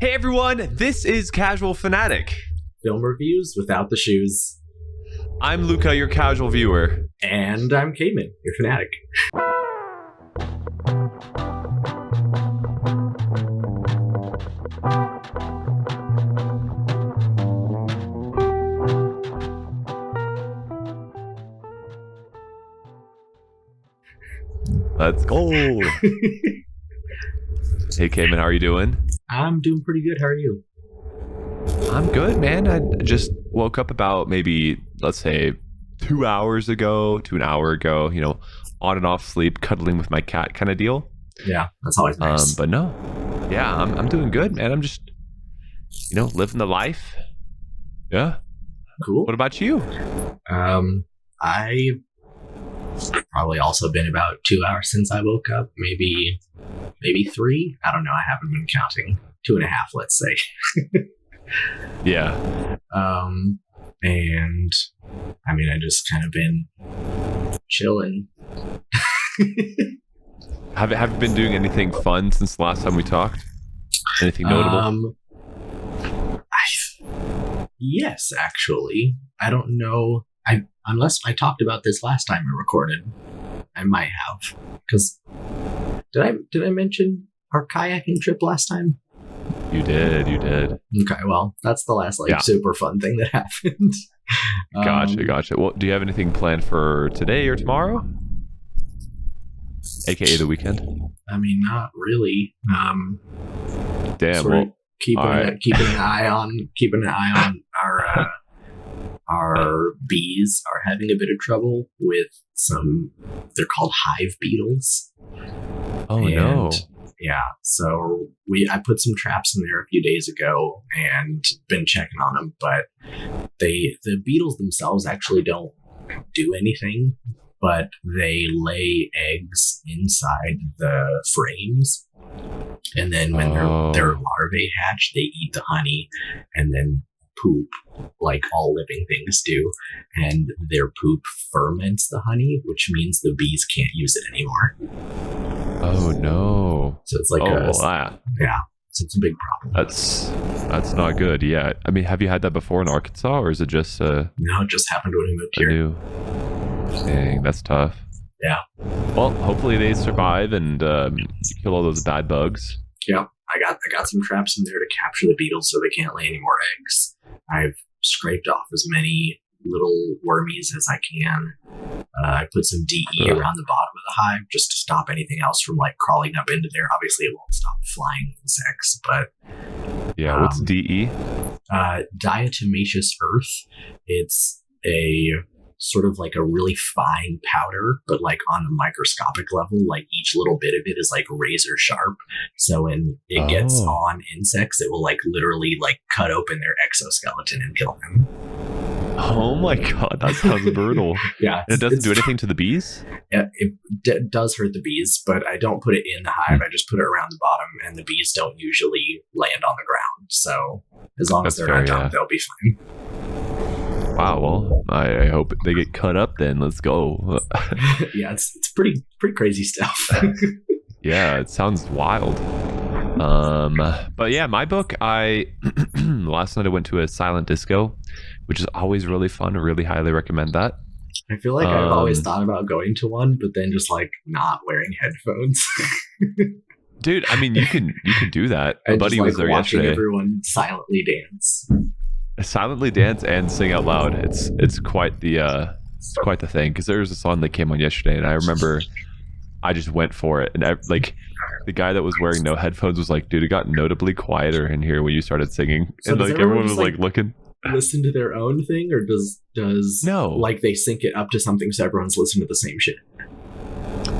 Hey everyone, this is Casual Fanatic. Film reviews without the shoes. I'm Luca, your casual viewer. And I'm Cayman, your fanatic. Let's go. Hey Cayman, how are you doing? I'm doing pretty good. How are you? I'm good, man. I just woke up about maybe, let's say, 2 hours ago to an hour ago, on and off sleep, cuddling with my cat kind of deal. Yeah, that's always nice. But no. Yeah, I'm doing good, man. I'm just, living the life. Yeah. Cool. What about you? I've probably also been about 2 hours since I woke up. Maybe 3. I don't know. I haven't been counting. 2.5, let's say. Yeah. And I mean, I just kind of been chilling. Have you been doing anything fun since the last time we talked? Anything notable? Yes, actually. I don't know. Unless I talked about this last time we recorded, I might have. Because did I mention our kayaking trip last time? You did. Okay, well, that's the last super fun thing that happened. Gotcha. Well, do you have anything planned for today or tomorrow? AKA the weekend? I mean, not really. Damn. Well, keeping an eye on our bees are having a bit of trouble with some. They're called hive beetles. Oh no. Yeah, so I put some traps in there a few days ago and been checking on them, but the beetles themselves actually don't do anything, but they lay eggs inside the frames, and then when their larvae hatch, they eat the honey and then poop like all living things do, and their poop ferments the honey, which means the bees can't use it anymore. Oh no! So it's like so it's a big problem. That's not good. Yeah, I mean, have you had that before in Arkansas, or is it just no? It just happened when we moved here. Dang, that's tough. Yeah. Well, hopefully they survive and kill all those bad bugs. Yeah, I got some traps in there to capture the beetles so they can't lay any more eggs. I've scraped off as many little wormies as I can. I put some DE around the bottom of the hive just to stop anything else from crawling up into there. Obviously, it won't stop flying insects, but yeah. What's DE? Diatomaceous earth. It's a sort of like a really fine powder, but on the microscopic level, each little bit of it is razor sharp. So when it gets on insects, it will literally cut open their exoskeleton and kill them. Oh my god, that sounds brutal. Yeah. And it doesn't do anything to the bees? Yeah, it does hurt the bees, but I don't put it in the hive. I just put it around the bottom, and the bees don't usually land on the ground. So as long as they're not done, they'll be fine. Wow, well, I hope they get cut up then. Let's go. Yeah, it's pretty crazy stuff. Yeah, it sounds wild. But yeah, my book, last night I went to a silent disco, which is always really fun. I really highly recommend that. I feel like I've always thought about going to one, but then just not wearing headphones. Dude, I mean, you can do that. A buddy was there watching yesterday. Everyone silently dance. Silently dance and sing out loud. It's quite the thing. Because there was a song that came on yesterday, and I remember I just went for it, and the guy that was wearing no headphones was like, "Dude, it got notably quieter in here when you started singing," so and everyone was looking. Listen to their own thing, or does no they sync it up to something so everyone's listening to the same shit?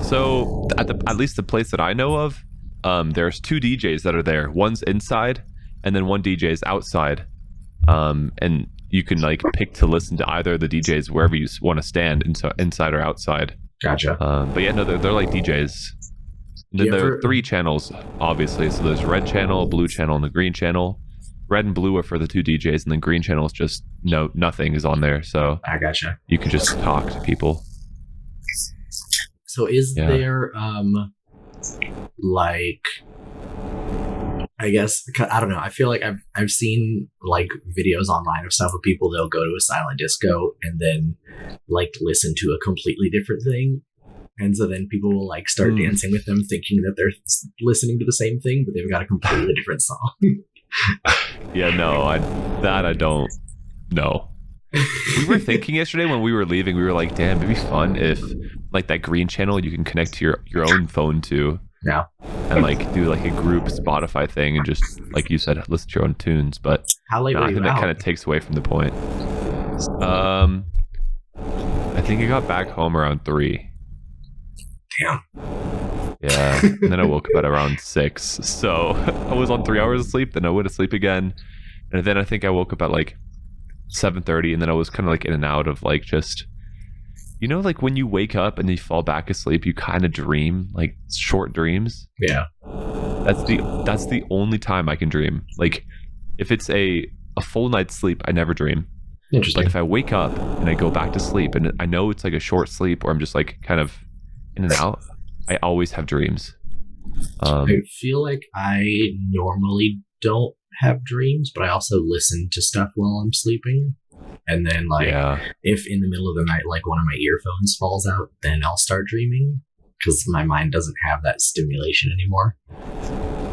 So at least the place that I know of, there's 2 DJs that are there. One's inside, and then one DJ is outside. And you can pick to listen to either of the DJs wherever you want to stand, inside or outside. Gotcha. But yeah, no, they're like DJs. And then there are 3 channels, obviously. So there's red channel, blue channel, and the green channel. Red and blue are for the 2 DJs, and then green channel is just nothing is on there. So I gotcha. You can just talk to people. So is there I guess I don't know. I feel like I've seen like videos online of stuff where people they'll go to a silent disco and then like listen to a completely different thing, and so then people will like start dancing with them, thinking that they're listening to the same thing, but they've got a completely different song. Yeah, no, I don't know. We were thinking yesterday when we were leaving, we were like, damn, it'd be fun if like that green channel you can connect to your own phone to. Yeah. And like do like a group Spotify thing and just like you said, listen to your own tunes. But How late no, were I you think that out? kind of takes away from the point. I think I got back home around 3. Damn. Yeah. And then I woke up at around 6. So I was on 3 hours of sleep, then I went to sleep again. And then I think I woke up at like 7:30, and then I was kind of like in and out of like just, you know, like when you wake up and you fall back asleep, you kind of dream like short dreams. Yeah. That's the only time I can dream. Like if it's a full night's sleep, I never dream. Interesting. But if I wake up and I go back to sleep and I know it's like a short sleep or I'm just like kind of in and out, I always have dreams. I feel like I normally don't have dreams, but I also listen to stuff while I'm sleeping. And then like if in the middle of the night like one of my earphones falls out, then I'll start dreaming because my mind doesn't have that stimulation anymore.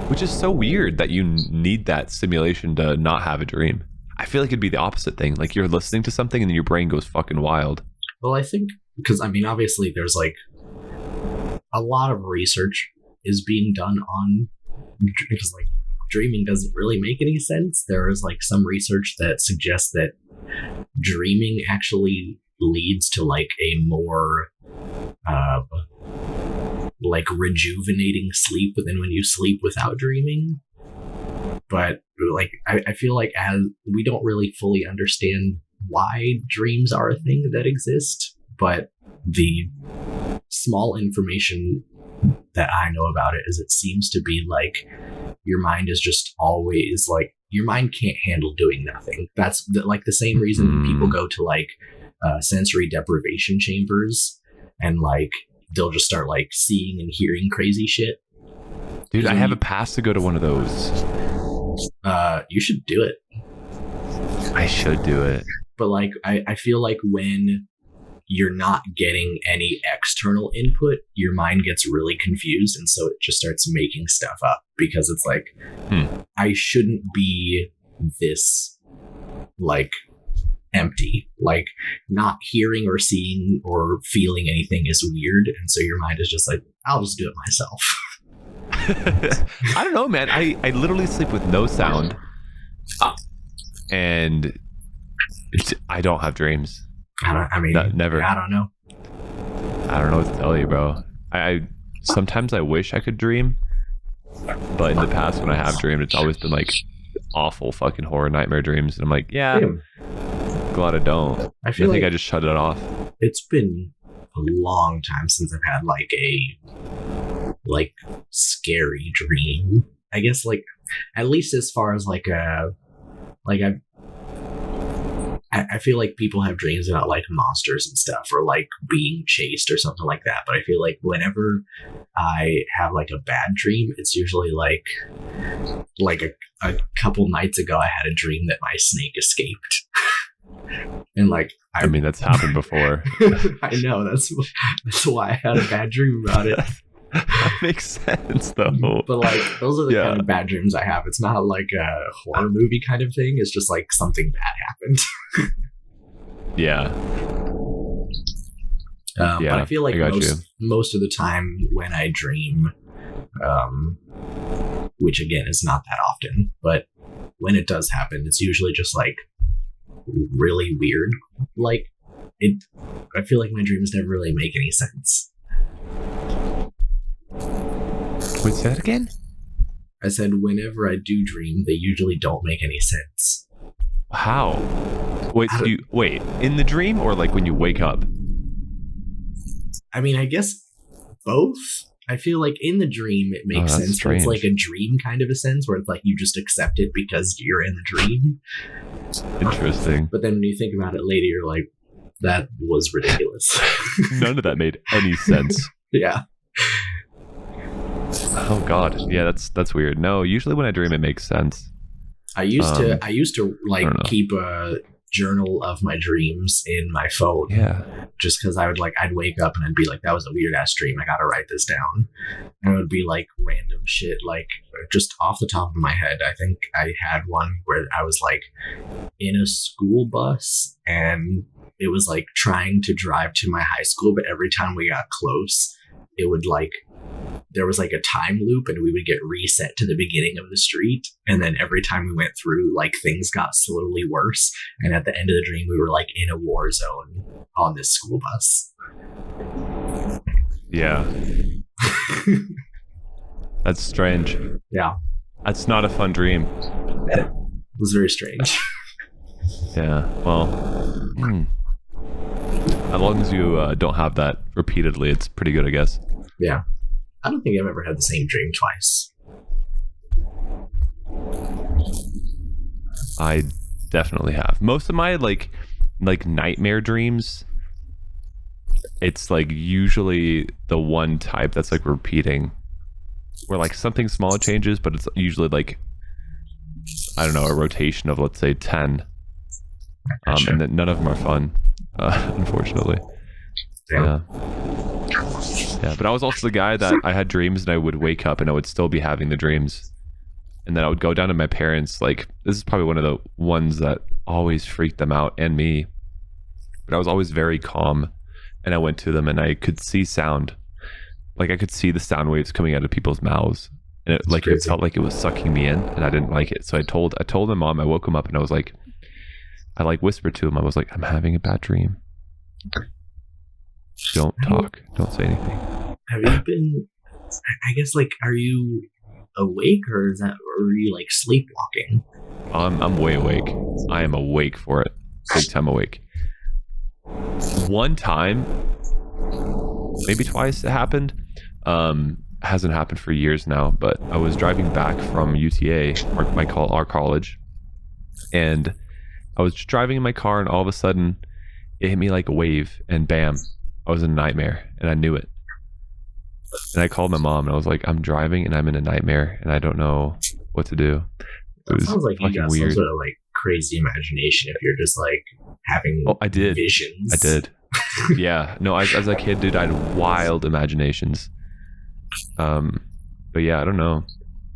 Which is so weird that you need that stimulation to not have a dream. I feel like it'd be the opposite thing. Like you're listening to something and then your brain goes fucking wild. Well, I think because I mean obviously there's like a lot of research is being done on because like dreaming doesn't really make any sense. There is like some research that suggests that dreaming actually leads to like a more like rejuvenating sleep than when you sleep without dreaming. But like I feel like as we don't really fully understand why dreams are a thing that exist, but the small information that I know about it is it seems to be like your mind is just always like your mind can't handle doing nothing. That's like the same reason people go to like sensory deprivation chambers and like they'll just start like seeing and hearing crazy shit. Dude, I have a pass to go to one of those. You should do it. I should do it. But like I feel like when you're not getting any external input, your mind gets really confused, and so it just starts making stuff up because it's like I shouldn't be this like empty. Like not hearing or seeing or feeling anything is weird, and so your mind is just like, I'll just do it myself. I don't know, man. I literally sleep with no sound, and I don't have dreams. Never. I don't know. I don't know what to tell you, bro. I sometimes I wish I could dream, but in the past when I have dreamed, it's always been like awful fucking horror nightmare dreams, and I'm like, yeah, glad I don't. I think I just shut it off. It's been a long time since I've had like a scary dream. I guess like at least as far as like I feel like people have dreams about like monsters and stuff or like being chased or something like that. But I feel like whenever I have like a bad dream, it's usually like a couple nights ago, I had a dream that my snake escaped. And like, I mean, that's happened before. I know that's why I had a bad dream about it. That makes sense though. But like those are the kind of bad dreams I have. It's not like a horror movie kind of thing. It's just like something bad happened. Yeah. But I feel like most of the time when I dream, which again is not that often, but when it does happen, it's usually just like really weird. Like I feel like my dreams never really make any sense. Wait, say that again? I said whenever I do dream, they usually don't make any sense. How? Wait, wait, in the dream or like when you wake up? I mean, I guess both. I feel like in the dream it makes sense. But it's like a dream kind of a sense where it's like you just accept it because you're in the dream. Interesting. But then when you think about it later, you're like, that was ridiculous. None of that made any sense. Yeah. Oh God, yeah, that's weird. No, usually when I dream, it makes sense. I used to I like don't know. keep a journal of my dreams in my phone, Yeah, just because I'd wake up and I'd be like, that was a weird ass dream. I gotta write this down. And it would be like random shit, like just off the top of my head. I think I had one where I was like in a school bus and it was like trying to drive to my high school, but every time we got close, it would like there was like a time loop and we would get reset to the beginning of the street, and then every time we went through, like things got slowly worse, and at the end of the dream we were like in a war zone on this school bus. yeah, that's strange. Yeah, That's not a fun dream. it was very strange. Yeah, well, as long as you don't have that repeatedly, it's pretty good, I guess. Yeah, I don't think I've ever had the same dream twice. I definitely have. Most of my like nightmare dreams, it's like usually the one type that's like repeating, where like something small changes, but it's usually like, I don't know, a rotation of, let's say, 10. Gotcha. And then none of them are fun, unfortunately. Yeah. Yeah, but I was also the guy that I had dreams and I would wake up and I would still be having the dreams. And then I would go down to my parents. Like, this is probably one of the ones that always freaked them out and me. But I was always very calm. And I went to them and I could see sound. Like, I could see the sound waves coming out of people's mouths. And it felt like it was sucking me in, and I didn't like it. So I told my mom, I woke him up and I was like, I like whispered to him. I was like, I'm having a bad dream. Don't talk. Don't say anything. Have you been? I guess like, are you awake or are you like sleepwalking? I'm way awake. I am awake for it. Big time awake. One time, maybe twice it happened. Hasn't happened for years now, but I was driving back from UTA, our college, and I was just driving in my car, and all of a sudden it hit me like a wave, and bam, I was in a nightmare, and I knew it. And I called my mom and I was like, I'm driving and I'm in a nightmare and I don't know what to do. It was sounds like you fucking got weird. some sort of like crazy imagination if you're just like having I did. visions. I did. Yeah. No, as a kid, dude, I had wild imaginations. But yeah, I don't know.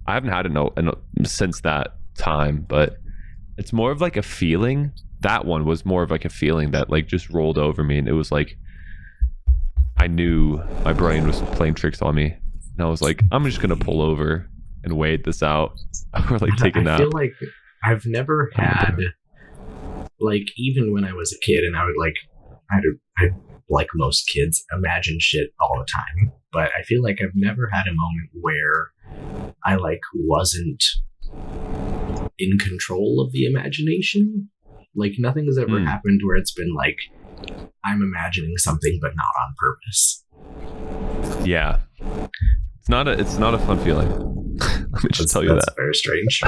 I haven't had it since that time, but it's more of like a feeling. That one was more of like a feeling that like just rolled over me, and it was like I knew my brain was playing tricks on me, and I was like, I'm just gonna pull over and wait this out, or like take a nap. I feel like I've never had, like, even when I was a kid, and I would like, I'd like most kids imagine shit all the time, but I feel like I've never had a moment where I like wasn't in control of the imagination. Like, nothing has ever happened where it's been like I'm imagining something but not on purpose. Yeah, it's not a fun feeling. Let me just tell you that's that. Very strange.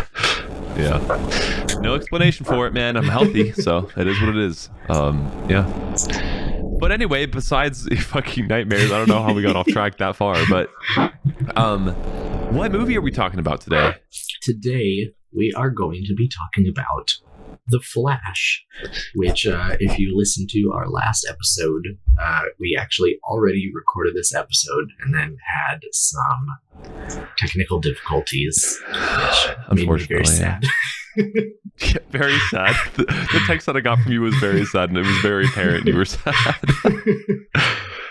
Yeah, no explanation for it, man. I'm healthy, so it is what it is. Yeah. But anyway, besides fucking nightmares, I don't know how we got off track that far, but what movie are we talking about today? Today, we are going to be talking about The Flash, which, if you listen to our last episode, we actually already recorded this episode and then had some technical difficulties, which made me very sad. Yeah, very sad. The text that I got from you was very sad, and it was very apparent you were sad.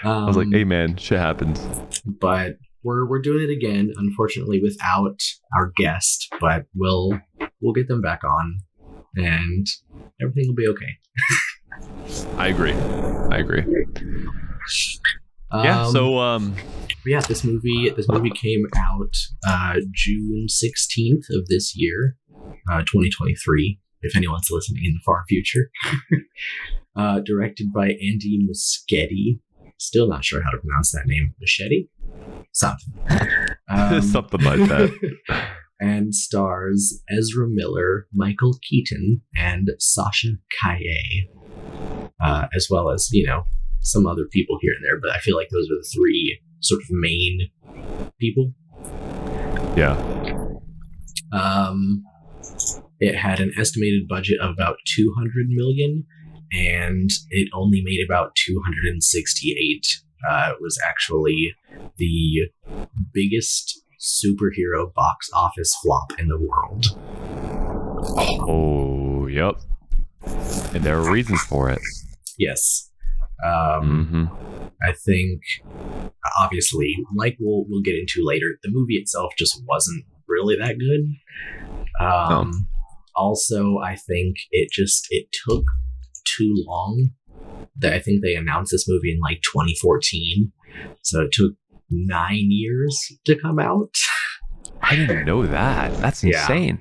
I was like, hey man, shit happens. But we're doing it again, unfortunately without our guest, but we'll get them back on and everything will be okay. I agree. Yeah, so yeah, this movie came out June 16th of this year, 2023, if anyone's listening in the far future. Directed by Andy Muschietti. Still not sure how to pronounce that name. Machete? Something. Something like that. And stars Ezra Miller, Michael Keaton, and Sasha Calle, as well as, some other people here and there, but I feel like those are the three sort of main people. Yeah. It had an estimated budget of about 200 million, and it only made about 268. It was actually the biggest superhero box office flop in the world. Oh, yep. And there are reasons for it. Yes. I think, obviously, like we'll get into later, the movie itself just wasn't really that good. Also, I think it took too long. I think they announced this movie in like 2014, so it took 9 years to come out. I didn't know that. That's insane.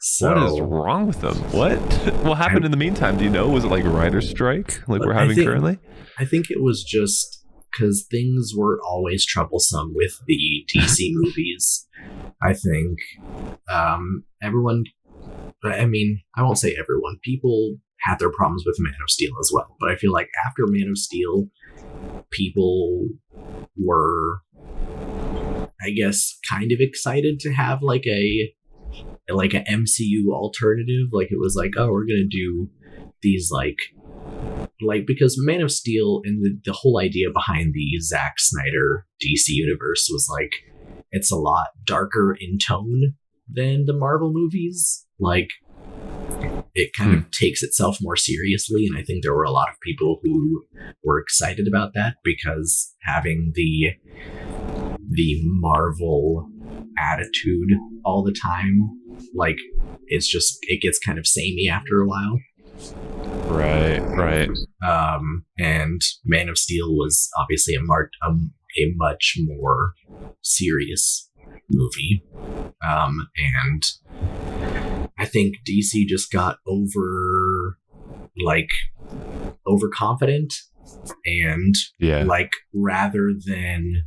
So, what is wrong with them? What happened in the meantime? Do you know? Was it like a writer's strike like we're having currently? I think it was just because things were always troublesome with the DC movies. I think everyone, I mean, I won't say everyone, people had their problems with Man of Steel as well. But I feel like after Man of Steel, people were, I guess, kind of excited to have like an MCU alternative. Like it was like, oh, we're gonna do these like because Man of Steel and the whole idea behind the Zack Snyder DC universe was like it's a lot darker in tone than the Marvel movies. Like it kind of takes itself more seriously, and I think there were a lot of people who were excited about that because having the Marvel attitude all the time, like it gets kind of samey after a while. Right. And Man of Steel was obviously a much more serious movie. And I think DC just got overconfident, and like rather than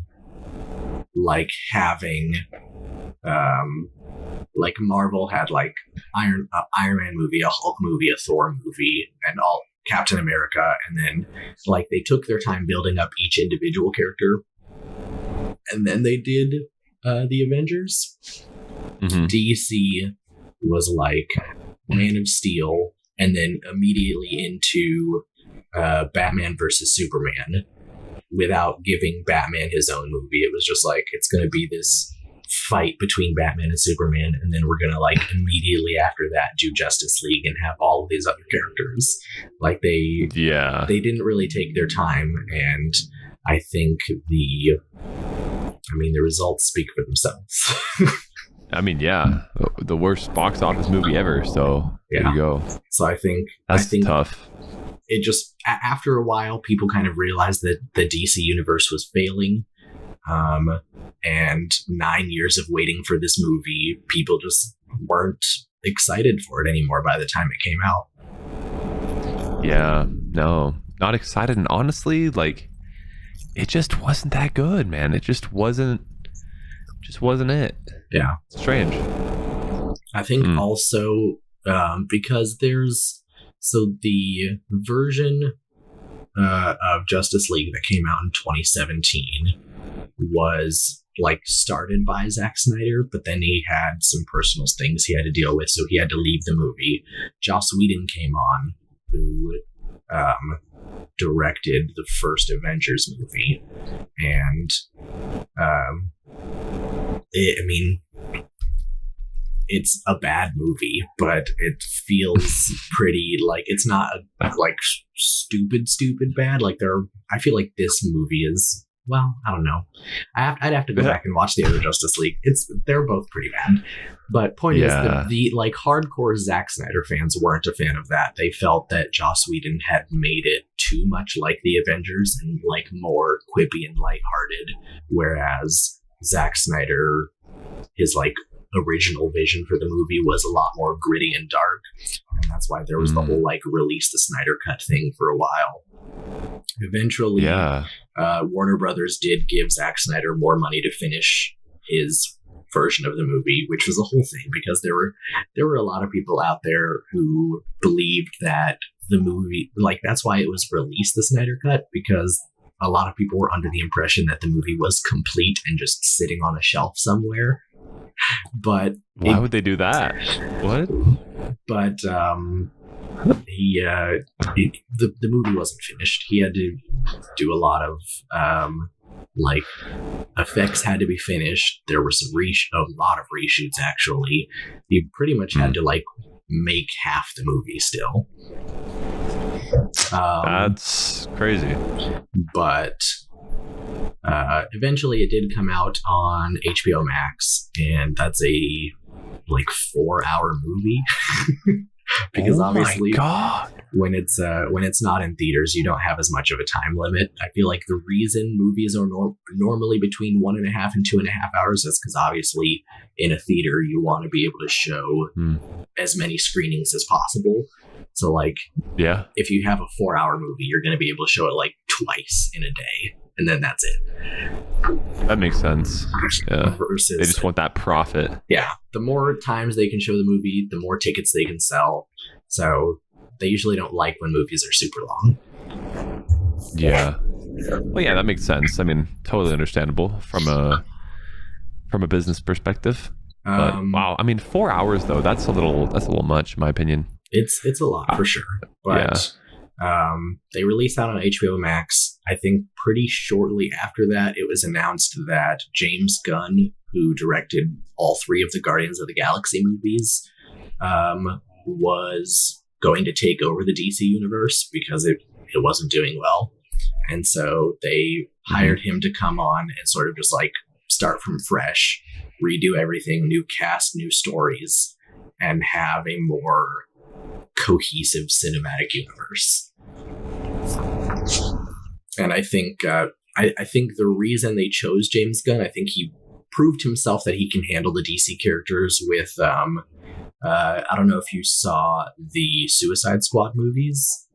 like having like Marvel had like Iron Man movie, a Hulk movie, a Thor movie, and all Captain America, and then like they took their time building up each individual character, and then they did the Avengers. DC was like Man of Steel, and then immediately into Batman versus Superman, without giving Batman his own movie. It was just like it's going to be this fight between Batman and Superman, and then we're gonna like immediately after that do Justice League and have all of these other characters. Like they didn't really take their time, and I think the results speak for themselves. I mean, the worst box office movie ever. So there you go. So I think tough. It just after a while, people kind of realized that the DC universe was failing. And 9 years of waiting for this movie, people just weren't excited for it anymore by the time it came out. Yeah, no, not excited. And honestly, like, it just wasn't that good, man. It just wasn't it. Yeah. Strange. I think also, because the version of Justice League that came out in 2017 was like started by Zack Snyder, but then he had some personal things he had to deal with, so he had to leave the movie. Joss Whedon came on, who directed the first Avengers movie, and it's a bad movie, but it feels pretty like it's not like stupid bad. Like I feel like this movie is. Well, I don't know. I'd have to go back and watch the other Justice League. They're both pretty bad. But point is, the like hardcore Zack Snyder fans weren't a fan of that. They felt that Joss Whedon had made it too much like the Avengers and like more quippy and lighthearted, whereas Zack Snyder, his like original vision for the movie was a lot more gritty and dark, and that's why there was the whole like release the Snyder Cut thing for a while. Eventually, Warner Brothers did give Zack Snyder more money to finish his version of the movie, which was a whole thing because there were a lot of people out there who believed that the movie, like that's why it was released the Snyder Cut, because a lot of people were under the impression that the movie was complete and just sitting on a shelf somewhere. But Why would they do that? What? But the movie wasn't finished. He had to do a lot of like effects had to be finished. There were a lot of reshoots actually. He pretty much had to like make half the movie still. That's crazy. But eventually it did come out on HBO Max, and that's a like 4-hour movie. Because obviously when it's not in theaters, you don't have as much of a time limit. I feel like the reason movies are normally between 1.5 and 2.5 hours is because obviously in a theater you want to be able to show as many screenings as possible. So like, yeah, if you have a 4-hour movie, you're going to be able to show it like twice in a day, and then that's it. That makes sense. Yeah. Versus, they just want that profit. Yeah. The more times they can show the movie, the more tickets they can sell. So they usually don't like when movies are super long. Yeah. Well, yeah, that makes sense. I mean, totally understandable from a business perspective. But, wow, I mean, 4 hours though, that's a little much, in my opinion. It's a lot for sure. But they released that on HBO Max. I think pretty shortly after that, it was announced that James Gunn, who directed all 3 of the Guardians of the Galaxy movies, was going to take over the DC universe because it wasn't doing well. And so they hired him to come on and sort of just like start from fresh, redo everything, new cast, new stories, and have a more cohesive cinematic universe. And I think I think the reason they chose James Gunn, I think he proved himself that he can handle the DC characters with I don't know if you saw the Suicide Squad movies.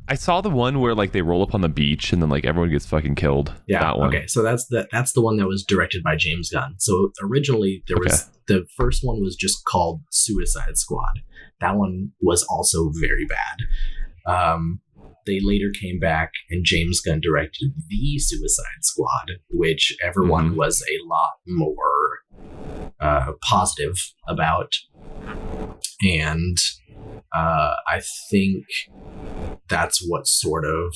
I saw the one where like they roll up on the beach and then like everyone gets fucking killed. Yeah. That one. Okay. So that's the one that was directed by James Gunn. So originally there was the first one was just called Suicide Squad. That one was also very bad. They later came back and James Gunn directed the Suicide Squad, which everyone was a lot more positive about. And I think that's what sort of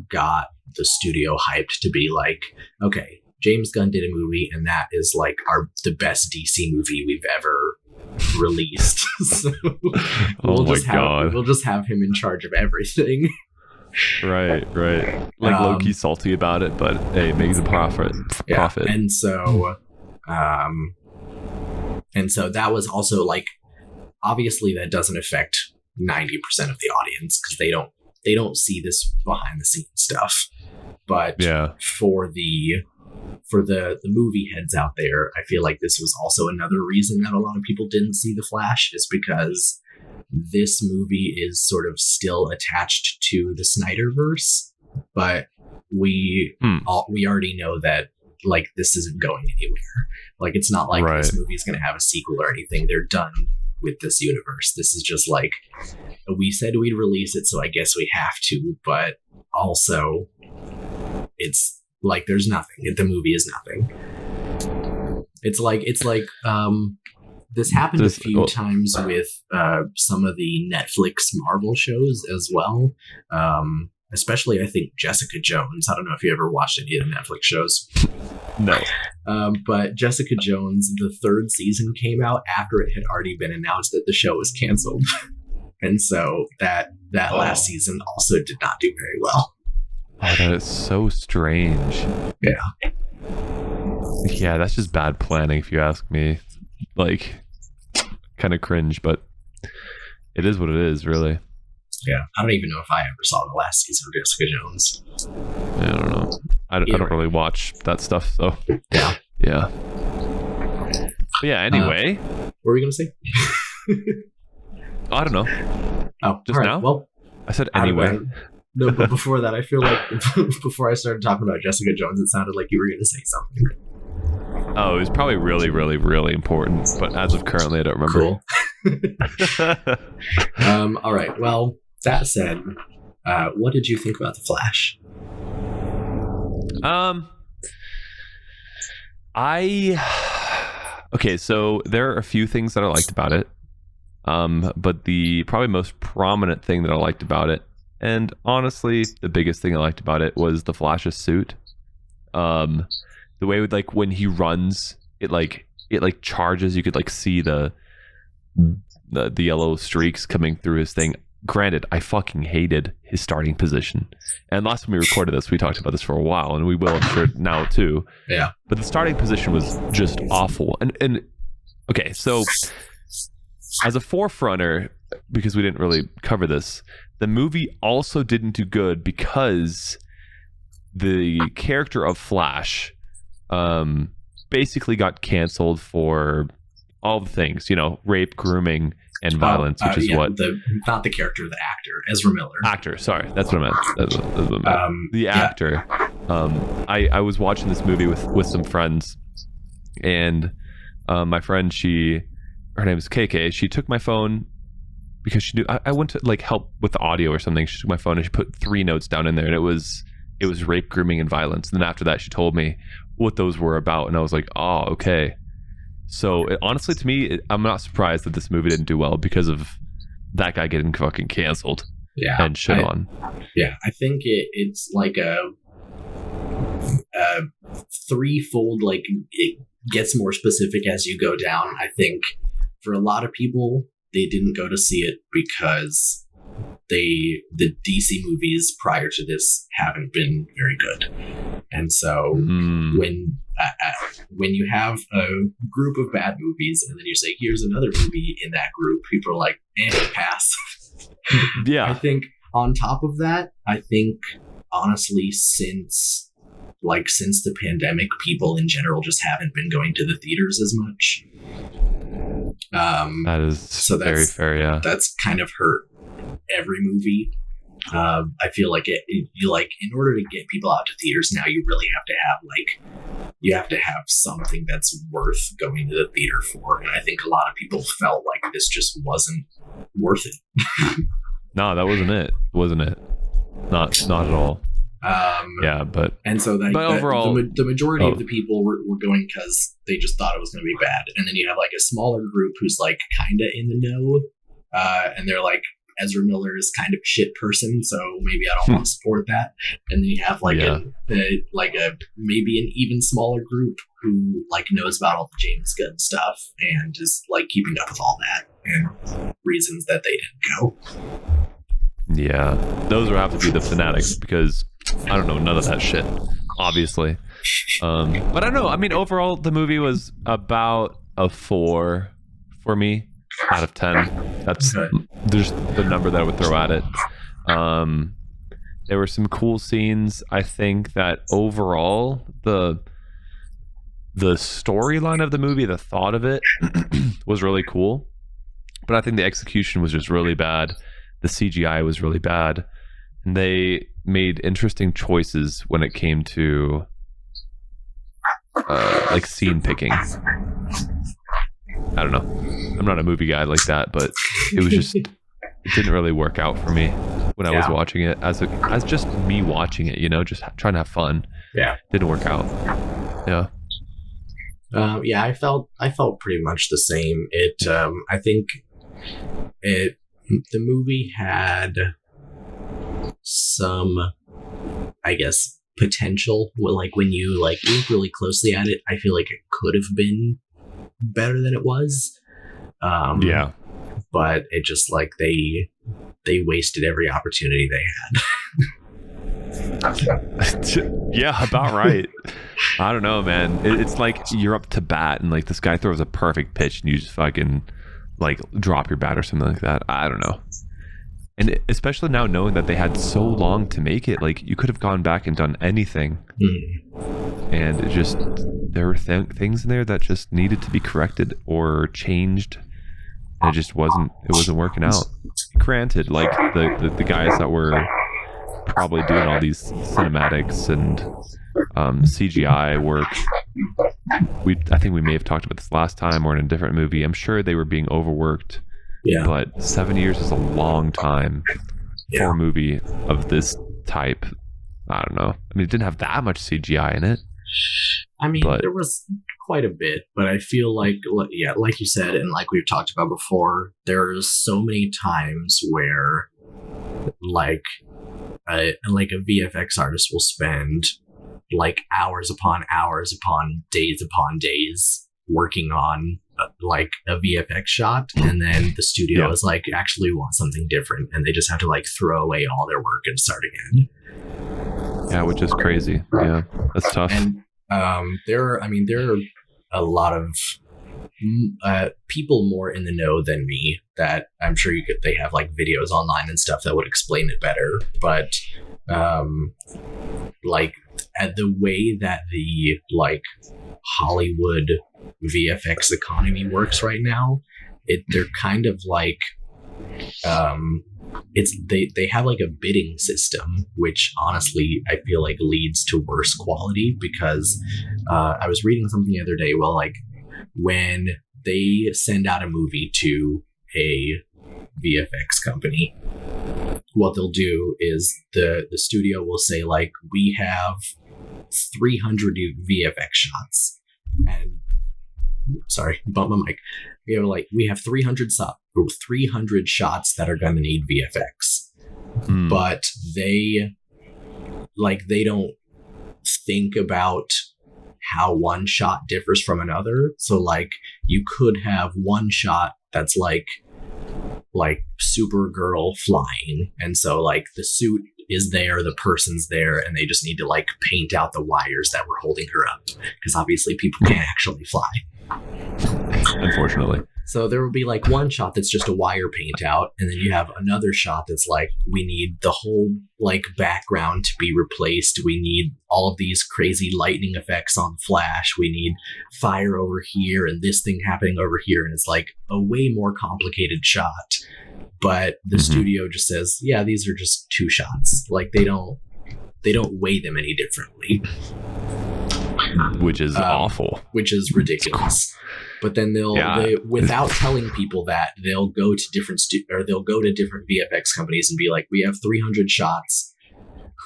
got the studio hyped to be like, okay, James Gunn did a movie and that is like the best DC movie we've ever released. So we'll just have him in charge of everything. Right. Like low-key salty about it, but hey, make the profit. Yeah. And so that was also like, obviously that doesn't affect 90% of the audience because they don't see this behind the scenes stuff. But for the movie heads out there, I feel like this was also another reason that a lot of people didn't see The Flash, is because this movie is sort of still attached to the Snyder-Verse, but we already know that like this isn't going anywhere. Like it's not like this movie is going to have a sequel or anything. They're done with this universe. This is just like, we said we'd release it, so I guess we have to, but also it's like there's nothing. The movie is nothing. It's like this happened a few times with some of the Netflix Marvel shows as well. Especially, I think, Jessica Jones. I don't know if you ever watched any of the Netflix shows. No. But Jessica Jones, the 3rd season came out after it had already been announced that the show was canceled. And so that last season also did not do very well. Oh, that is so strange. Yeah. Yeah, that's just bad planning, if you ask me. Like, kind of cringe, but it is what it is, really. Yeah, I don't even know if I ever saw the last season of Jessica Jones. Yeah, I don't know. I don't really watch that stuff, so. Yeah. But yeah, anyway. What were we going to say? I don't know. Oh, just now? Well, I said anyway. No, but before that, I feel like before I started talking about Jessica Jones, it sounded like you were going to say something. Oh, it was probably really, really, really important, but as of currently, I don't remember. Cool. All right. Well, that said, what did you think about The Flash? Okay, so there are a few things that I liked about it. But the probably most prominent thing that I liked about it, and honestly, the biggest thing I liked about it was the Flash's suit. Um, the way with like when he runs, it charges. You could like see the yellow streaks coming through his thing. Granted, I fucking hated his starting position. And last time we recorded this, we talked about this for a while, and we will, I'm sure, now too. Yeah. But the starting position was just awful. And okay, so as a forefronter, because we didn't really cover this, the movie also didn't do good because the character of Flash basically got canceled for all the things, rape, grooming, and violence, which is what... Not the character, the actor, Ezra Miller. Actor, sorry. That's what I meant. That's what I meant. The actor. I was watching this movie with some friends, and my friend, her name is KK, she took my phone because she knew I went to like help with the audio or something. She took my phone and she put 3 notes down in there, and it was rape, grooming, and violence. And then after that, she told me what those were about, and I was like, oh, okay. So honestly, to me, I'm not surprised that this movie didn't do well because of that guy getting fucking canceled and shit on. Yeah, I think it's like a threefold. Like it gets more specific as you go down. I think for a lot of people, they didn't go to see it because the DC movies prior to this haven't been very good, and so when you have a group of bad movies and then you say here's another movie in that group, people are like, pass. Yeah. I think on top of that, I think honestly since the pandemic, people in general just haven't been going to the theaters as much. That is very fair. Yeah, that's kind of hurt every movie. I feel like you like in order to get people out to theaters now, you really have to have something that's worth going to the theater for. And I think a lot of people felt like this just wasn't worth it. No, that wasn't it. Not at all. And so overall, the majority of the people were going because they just thought it was going to be bad. And then you have like a smaller group who's like kind of in the know, and they're like, Ezra Miller is kind of a shit person, so maybe I don't want to support that. And then you have like a maybe an even smaller group who like knows about all the James Gunn stuff and is like keeping up with all that and reasons that they didn't go. Yeah, those would have to be the fanatics because I don't know none of that shit, obviously. But I don't know. I mean, overall, the movie was about a 4 for me out of 10. That's just the number that I would throw at it. There were some cool scenes. I think that overall, the storyline of the movie, the thought of it, was really cool. But I think the execution was just really bad. The CGI was really bad. And they made interesting choices when it came to like scene picking. I don't know. I'm not a movie guy like that, but it was just it didn't really work out for me when I was watching it as just me watching it, just trying to have fun. Yeah. Didn't work out. Yeah. I felt pretty much the same. I think the movie had some, I guess, potential. Like when you like look really closely at it, I feel like it could have been better than it was. But it just like they wasted every opportunity they had. Yeah, about right. I don't know, man. It's like you're up to bat and like this guy throws a perfect pitch and you just fucking like drop your bat or something like that. I don't know. And especially now knowing that they had so long to make it, like you could have gone back and done anything. And it just, there were things in there that just needed to be corrected or changed. And it just wasn't working out. Granted, like the guys that were probably doing all these cinematics and CGI work, I think we may have talked about this last time or in a different movie. I'm sure they were being overworked. Yeah. But 7 years is a long time for a movie of this type. I don't know. I mean, it didn't have that much CGI in it. I mean, But there was quite a bit, but I feel like, yeah, like you said, and like we've talked about before, there's so many times where, like, like a VFX artist will spend like hours upon days working on like a VFX shot, and then the studio is like, actually want something different, and they just have to like throw away all their work and start again. yeah, which is crazy. Yeah, that's tough. And there are a lot of people more in the know than me that I'm sure they have like videos online and stuff that would explain it better, but like the way that the like Hollywood VFX economy works right now, they're kind of like they have like a bidding system, which honestly I feel like leads to worse quality, because I was reading something the other day. Well, like when they send out a movie to a VFX company, what they'll do is the studio will say like, we have 300 VFX shots, and sorry, bump my mic. We have 300 shots that are going to need VFX, but they don't think about how one shot differs from another. So like you could have one shot that's like Supergirl flying, and so like the suit is there, the person's there, and they just need to like paint out the wires that were holding her up, because obviously people can't actually fly, unfortunately. So there will be like one shot that's just a wire paint out, and then you have another shot that's like, we need the whole like background to be replaced, we need all of these crazy lightning effects on flash, we need fire over here and this thing happening over here, and it's like a way more complicated shot. But the studio just says, yeah, these are just two shots. Like they don't weigh them any differently, which is awful, which is ridiculous. But then they, without telling people that, they'll go to different VFX companies and be like, we have 300 shots.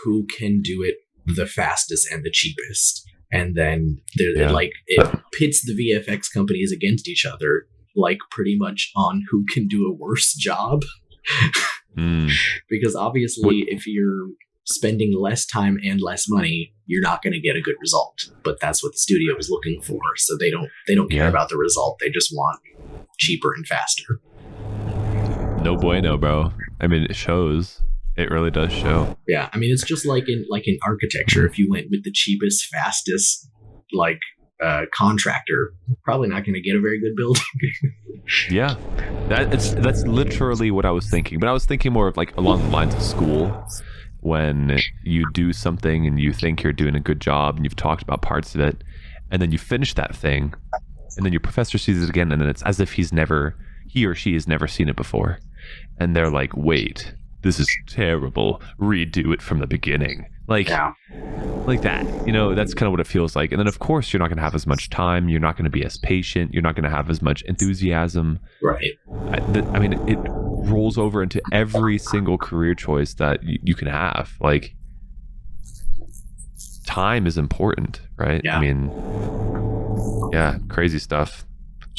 Who can do it the fastest and the cheapest? And then it pits the VFX companies against each other, like pretty much on who can do a worse job. Because obviously, if you're spending less time and less money, you're not going to get a good result. But that's what the studio is looking for. So they don't care about the result. They just want cheaper and faster. No bueno, bro. I mean, it shows. It really does show. Yeah, I mean, it's just like in architecture. If you went with the cheapest, fastest, like contractor, probably not going to get a very good building. Yeah, that's literally what I was thinking. But I was thinking more of like along the lines of school. When you do something and you think you're doing a good job and you've talked about parts of it, and then you finish that thing, and then your professor sees it again, and then it's as if he or she has never seen it before, and they're like, wait, this is terrible, redo it from the beginning. Like that, that's kind of what it feels like. And then of course you're not going to have as much time, you're not going to be as patient, you're not going to have as much enthusiasm. Right. I mean, it rolls over into every single career choice that you can have. Like, time is important, right? Yeah. I mean, yeah, crazy stuff.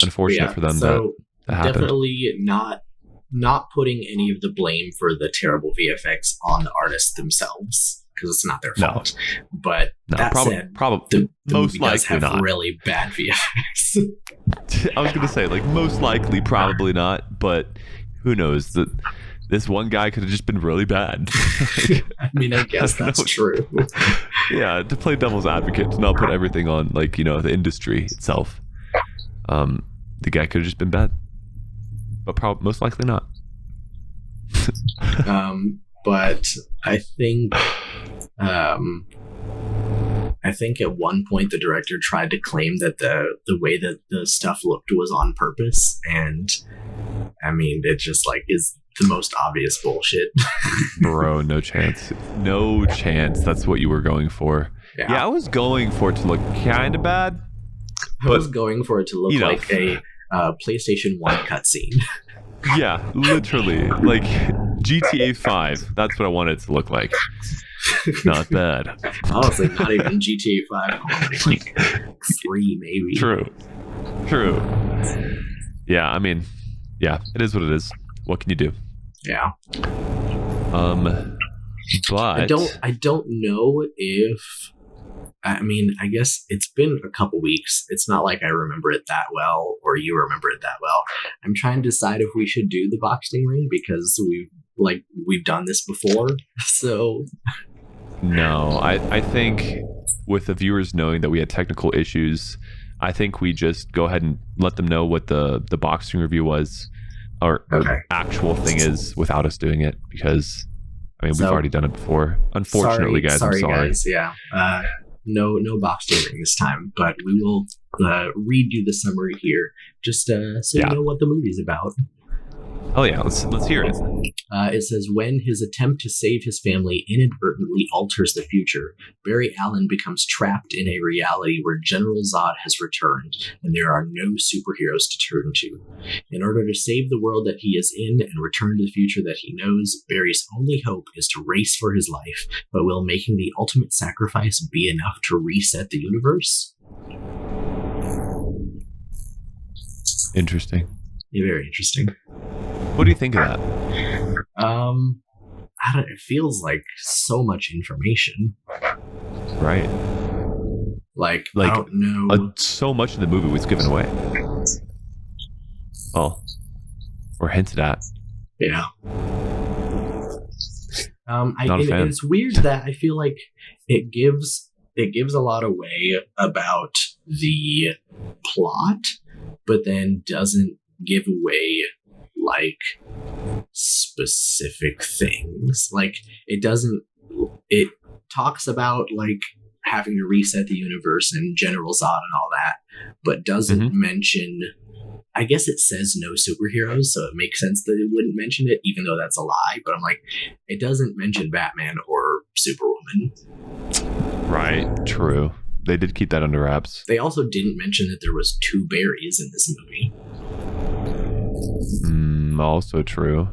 Unfortunate for them so that happened. Definitely not putting any of the blame for the terrible VFX on the artists themselves, because it's not their fault. But that said, the most movie does have not. really bad VFX. I was gonna say, like, most likely probably not, but who knows? That this one guy could have just been really bad. I mean, I guess that's true. Yeah, to play devil's advocate, to not put everything on the industry itself. The guy could have just been bad, but most likely not. But I think at one point the director tried to claim that the way that the stuff looked was on purpose, and I mean, it just like is the most obvious bullshit. Bro, no chance. No chance. That's what you were going for. Yeah, I was going for it to look kind of bad. I was going for it to look like a PlayStation 1 cutscene. Yeah, literally. Like GTA 5. That's what I wanted it to look like. Not bad. Honestly, not even GTA 5 quality, like 3 maybe. True. Yeah, I mean, yeah, it is what it is. What can you do? Yeah. But I don't know if, I mean, I guess it's been a couple weeks. It's not like I remember it that well, or you remember it that well. I'm trying to decide if we should do the boxing ring because we've done this before. So no, I think with the viewers knowing that we had technical issues, I think we just go ahead and let them know what the boxing review was, or Okay. actual thing is, without us doing it, because I mean, we've So- already done it before. Unfortunately, guys, I'm sorry. guys. Yeah. No boxing ring this time, but we will read you the summary here, just so you know what the movie's about. Oh yeah, let's hear it. It says, when his attempt to save his family inadvertently alters the future, Barry Allen becomes trapped in a reality where General Zod has returned, and there are no superheroes to turn to. In order to save the world that he is in and return to the future that he knows, Barry's only hope is to race for his life, but will making the ultimate sacrifice be enough to reset the universe? Interesting. Yeah, very interesting. What do you think of that? It feels like so much information. Right. Like I don't know. So much of the movie was given away. Well, or hinted at. Yeah. Not a fan. It's weird that I feel like it gives a lot away about the plot, but then doesn't give away like specific things. Like it talks about like having to reset the universe and General Zod and all that, but doesn't mention, I guess it says no superheroes, so it makes sense that it wouldn't mention it, even though that's a lie. But I'm like, it doesn't mention Batman or Superwoman. Right, true. They did keep that under wraps. They also didn't mention that there was 2 Barrys in this movie. Also true.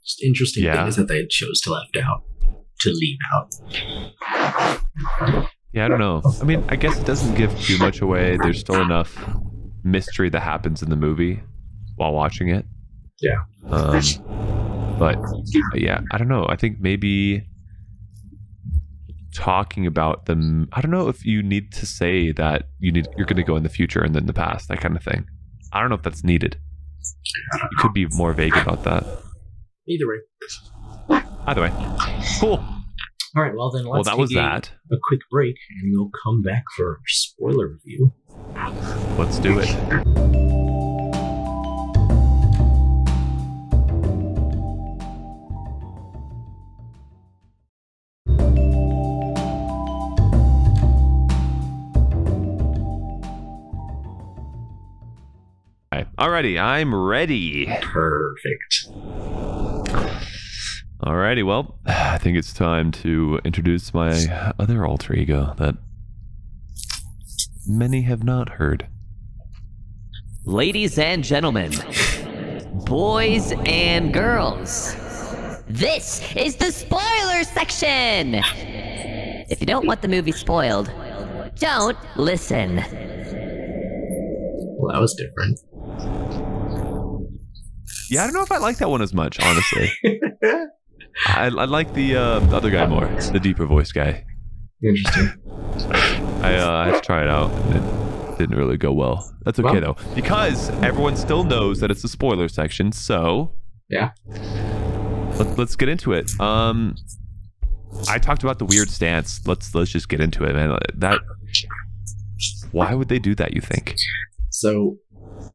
Just interesting thing is that they chose to leave out. Yeah, I don't know. I mean, I guess it doesn't give too much away. There's still enough mystery that happens in the movie while watching it. Yeah. But yeah, I don't know. I think maybe talking about them, I don't know if you need to say that you're going to go in the future and then the past, that kind of thing. I don't know if that's needed. You could be more vague about that. Either way. Either way. Cool. All right, well then let's take a quick break and we'll come back for our spoiler review. Let's do it. Alrighty, I'm ready. Perfect. Alrighty, well, I think it's time to introduce my other alter ego that many have not heard. Ladies and gentlemen, boys and girls, this is the spoiler section! If you don't want the movie spoiled, don't listen. Well, that was different. Yeah, I don't know if I like that one as much, honestly. I like the other guy more, the deeper voice guy. Interesting. I had to try it out, and it didn't really go well. That's okay, though, because everyone still knows that it's the spoiler section, so... Yeah. Let's get into it. I talked about the weird stance. Let's just get into it, man. Why would they do that, you think? So,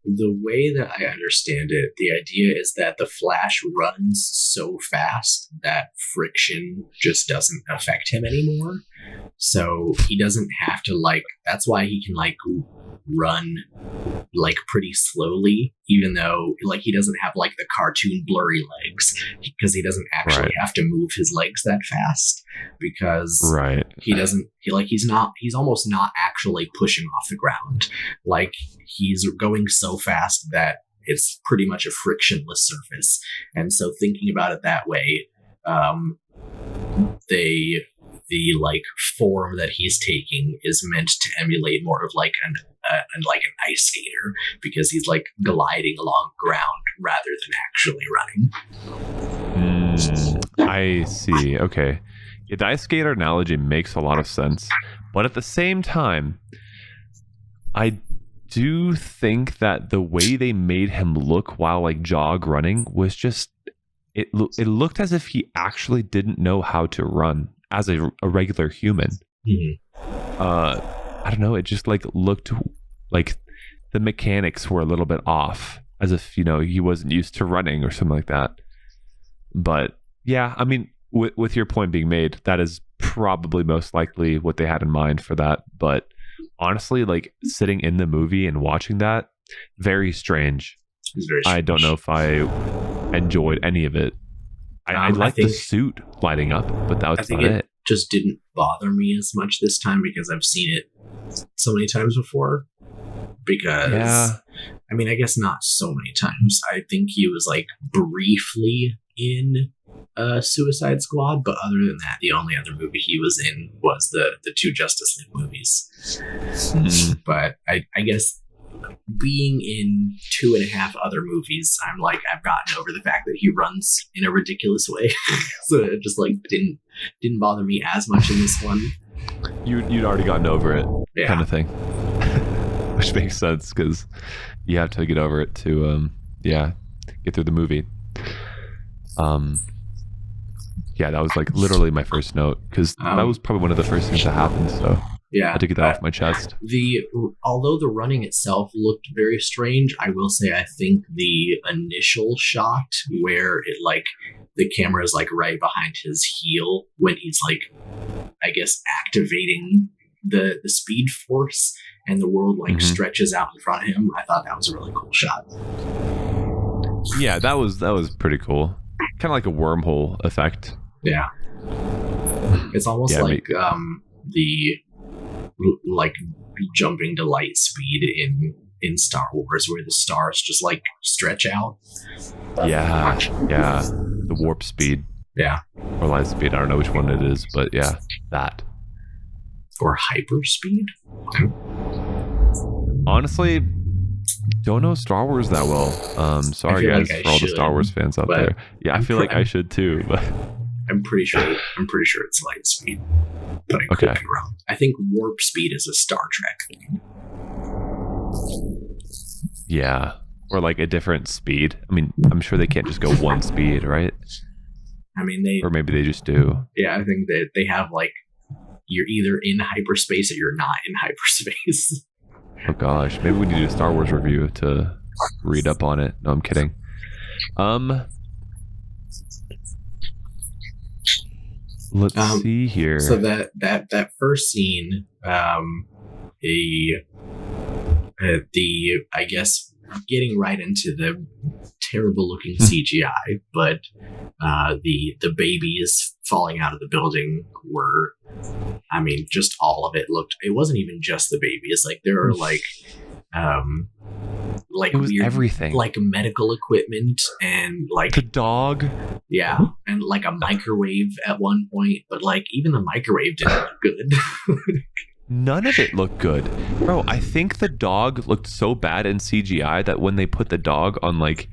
the way that I understand it, the idea is that the Flash runs so fast that friction just doesn't affect him anymore. So he doesn't have to that's why he can run pretty slowly, even though he doesn't have the cartoon blurry legs, because he doesn't actually have to move his legs that fast, because he doesn't he's almost not actually pushing off the ground. He's going so fast that it's pretty much a frictionless surface. And so thinking about it that way, the like form that he's taking is meant to emulate more of like an ice skater, because he's like gliding along ground rather than actually running. I see. Okay. Yeah, the ice skater analogy makes a lot of sense. But at the same time, I do think that the way they made him look while like jog running was just it looked as if he actually didn't know how to run as a regular human. Mm-hmm. I don't know, it just like looked like the mechanics were a little bit off, as if, you know, he wasn't used to running or something like that. But yeah, I mean, with your point being made, that is probably most likely what they had in mind for that. But honestly, like sitting in the movie and watching that, very strange. I don't know if I enjoyed any of it. I like the suit lighting up, but that was about it. Just didn't bother me as much this time because I've seen it so many times before. Because, I mean, I guess not so many times. I think he was like briefly in Suicide Squad, but other than that, the only other movie he was in was the two Justice League movies. But I guess being in 2.5 other movies, I'm like, I've gotten over the fact that he runs in a ridiculous way. So it just like didn't bother me as much in this one. You'd already gotten over it, kind of thing. Which makes sense, because you have to get over it to get through the movie. Yeah, that was like literally my first note, because that was probably one of the first things that happened. So I had to get that off my chest. Although the running itself looked very strange, I will say I think the initial shot where it like the camera is like right behind his heel when he's like, I guess, activating the speed force and the world like stretches out in front of him, I thought that was a really cool shot. Yeah, that was pretty cool. Kind of like a wormhole effect. Yeah, it's almost like the like jumping to light speed in Star Wars, where the stars just like stretch out. Yeah, the warp speed. Yeah, or light speed. I don't know which one it is, but yeah, that. Or hyper speed. Honestly, don't know Star Wars that well. Sorry guys, for all the Star Wars fans out there. Yeah, I feel like I should too, but I'm pretty sure it's light speed. But I could be wrong. I think warp speed is a Star Trek thing. Yeah, or like a different speed. I mean, I'm sure they can't just go one speed, right? I mean, or maybe they just do. Yeah, I think that they have like, you're either in hyperspace or you're not in hyperspace. Oh gosh, maybe we need to do a Star Wars review to read up on it. No, I'm kidding. Let's see here. So that first scene, the I guess getting right into the terrible looking CGI, but the babies falling out of the building were, I mean, just all of it looked. It wasn't even just the babies. Like there are like it was weird, everything, like medical equipment and like the dog. Yeah, and like a microwave at one point, but like even the microwave didn't look good. None of it looked good, bro. I think the dog looked so bad in CGI that when they put the dog on like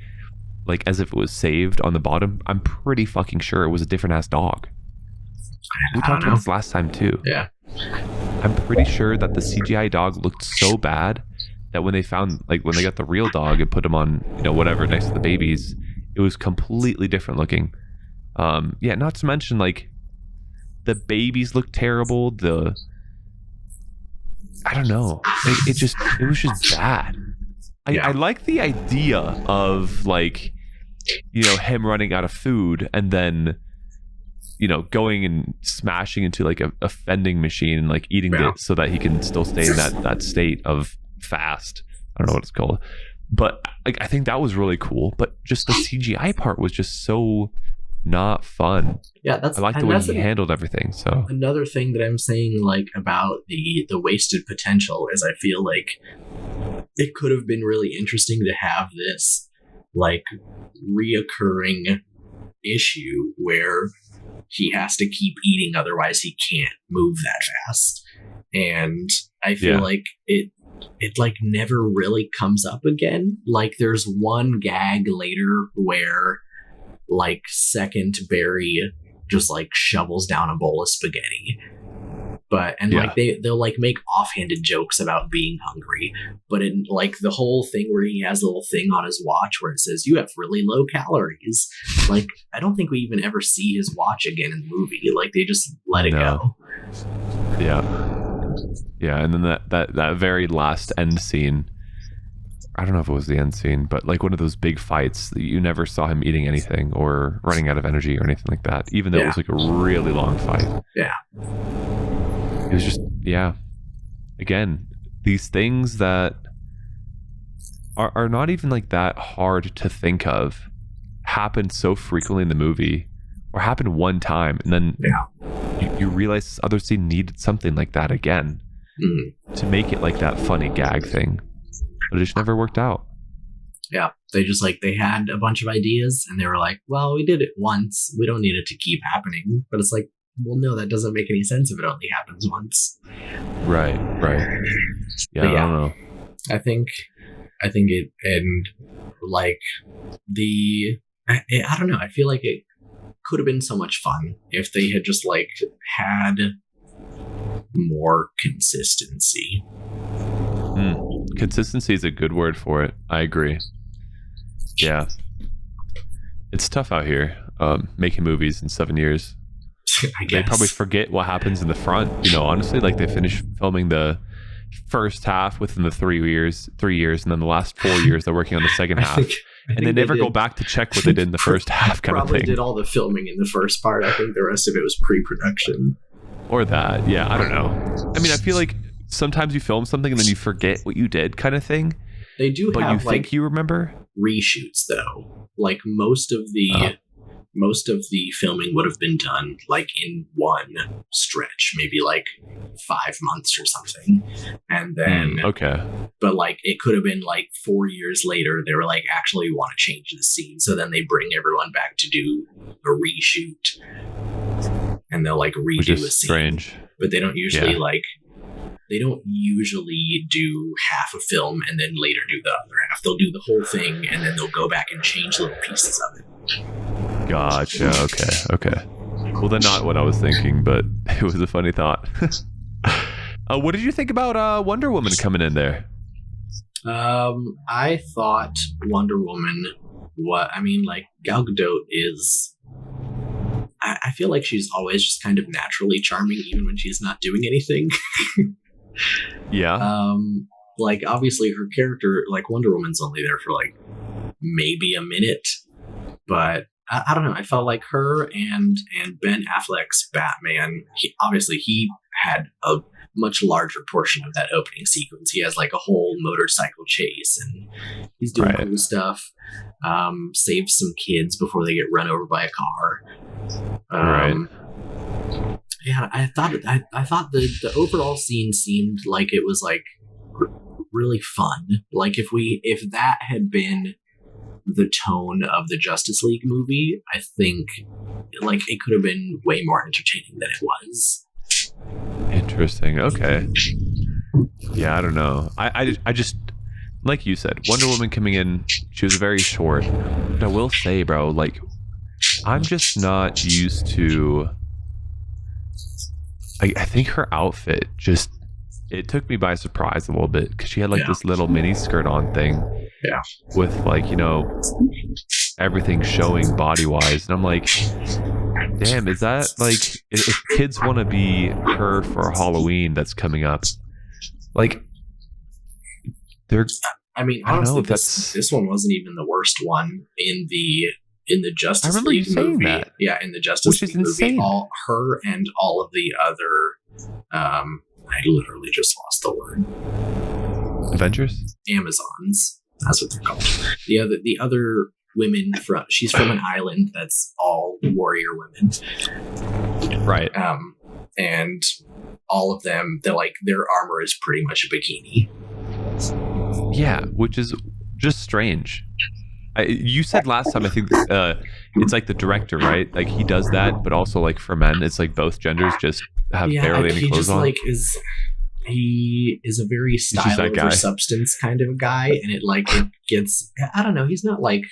as if it was saved on the bottom, I'm pretty fucking sure it was a different ass dog. We talked about this last time too. Yeah, I'm pretty sure that the CGI dog looked so bad that when they found, like, when they got the real dog and put him on, you know, whatever next to the babies, it was completely different looking. Yeah, not to mention like the babies looked terrible. I don't know. It was just bad. I like the idea of like, you know, him running out of food and then, you know, going and smashing into like a vending machine and like eating it so that he can still stay in that state of fast. I don't know what it's called, but like I think that was really cool. But just the CGI part was just so not fun. Yeah, I like the way he handled everything. So another thing that I'm saying like about the wasted potential is I feel like it could have been really interesting to have this like reoccurring issue where he has to keep eating, otherwise he can't move that fast. And I feel like it like never really comes up again. Like there's one gag later where like second Barry just like shovels down a bowl of spaghetti. But like they'll like make offhanded jokes about being hungry, but in like the whole thing where he has a little thing on his watch where it says you have really low calories, like I don't think we even ever see his watch again in the movie. Like they just let it go. Yeah, and then that very last end scene, I don't know if it was the end scene, but like one of those big fights, you never saw him eating anything or running out of energy or anything like that, even though it was like a really long fight. It was just, again, these things that are not even like that hard to think of happen so frequently in the movie, or happen one time, and then you realize this other scene needed something like that again to make it like that funny gag thing, but it just never worked out. Yeah, they just like, they had a bunch of ideas and they were like, well, we did it once, we don't need it to keep happening. But it's like, well, no, that doesn't make any sense if it only happens once. Right. Yeah, I don't know. I think it, and like I don't know, I feel like it could have been so much fun if they had just like had more consistency. Consistency is a good word for it. I agree. Yeah. It's tough out here making movies in 7 years. I guess. They probably forget what happens in the front. You know, honestly, like they finish filming the first half within the 3 years, and then the last 4 years they're working on the second half. And they never go back to check what they did in the first half kind of thing. Probably did all the filming in the first part. I think the rest of it was pre-production. Or that. Yeah, I don't know. I mean, I feel like sometimes you film something and then you forget what you did kind of thing. They do but have you think you remember? Reshoots though. Like most of the filming would have been done like in one stretch, maybe like 5 months or something. And then but like it could have been like 4 years later they were like, actually we want to change the scene, so then they bring everyone back to do a reshoot and they'll like redo a scene. Strange. But they don't usually they don't usually do half a film and then later do the other half. They'll do the whole thing and then they'll go back and change little pieces of it. Gotcha. Okay. Well, then not what I was thinking, but it was a funny thought. What did you think about Wonder Woman coming in there? I thought Wonder Woman, like Gal Gadot is, I feel like she's always just kind of naturally charming, even when she's not doing anything. Yeah. Like obviously her character, like Wonder Woman's only there for like maybe a minute, but I don't know. I felt like her and Ben Affleck's Batman, he had a much larger portion of that opening sequence. He has like a whole motorcycle chase and he's doing cool stuff. Saves some kids before they get run over by a car. Yeah, I thought the overall scene seemed like it was like really fun. Like if that had been the tone of the Justice League movie, I think like it could have been way more entertaining than it was. Interesting. Okay. Yeah, I don't know. I just like you said, Wonder Woman coming in, she was very short. But I will say, bro, like I'm just not used to. I think her outfit just, it took me by surprise a little bit because she had like this little mini skirt on thing. Yeah. With like, you know, everything showing body wise. And I'm like, damn, is that like, if kids want to be her for Halloween that's coming up, like, they're, I mean, honestly, this one wasn't even the worst one in the Justice League movie. That. Yeah, in the Justice League movie, her and all of the other, I literally just lost the word. Avengers? Amazons. That's what they're called. The other women she's from an island that's all warrior women. Right. And all of them, their armor is pretty much a bikini. Yeah, which is just strange. You said last time, I think it's like the director, right? Like he does that, but also like for men, it's like both genders just have barely any he clothes just on. like he is a very just style that guy. over substance kind of guy, and it gets, I don't know, he's not like,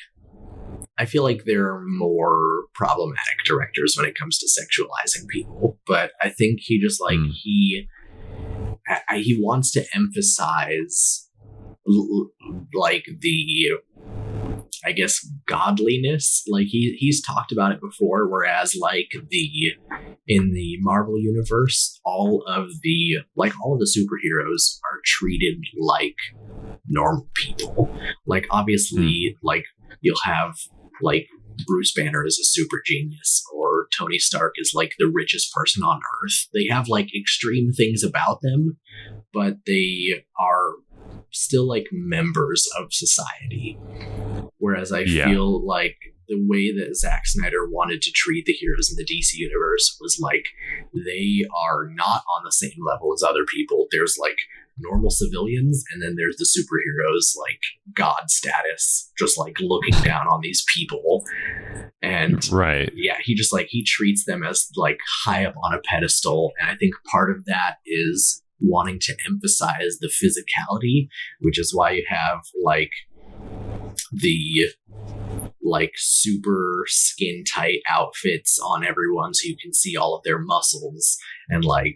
I feel like there are more problematic directors when it comes to sexualizing people, but I think he just like he wants to emphasize like the, I guess, godliness. Like he's talked about it before, whereas like in the Marvel universe, all of the superheroes are treated like normal people. Like obviously, like you'll have like Bruce Banner is a super genius, or Tony Stark is like the richest person on Earth. They have like extreme things about them, but they are still like members of society. Whereas I feel like the way that Zack Snyder wanted to treat the heroes in the DC universe was like they are not on the same level as other people. There's like normal civilians, and then there's the superheroes, like god status, just like looking down on these people. And he treats them as like high up on a pedestal, and I think part of that is wanting to emphasize the physicality, which is why you have like the like super skin tight outfits on everyone so you can see all of their muscles, and like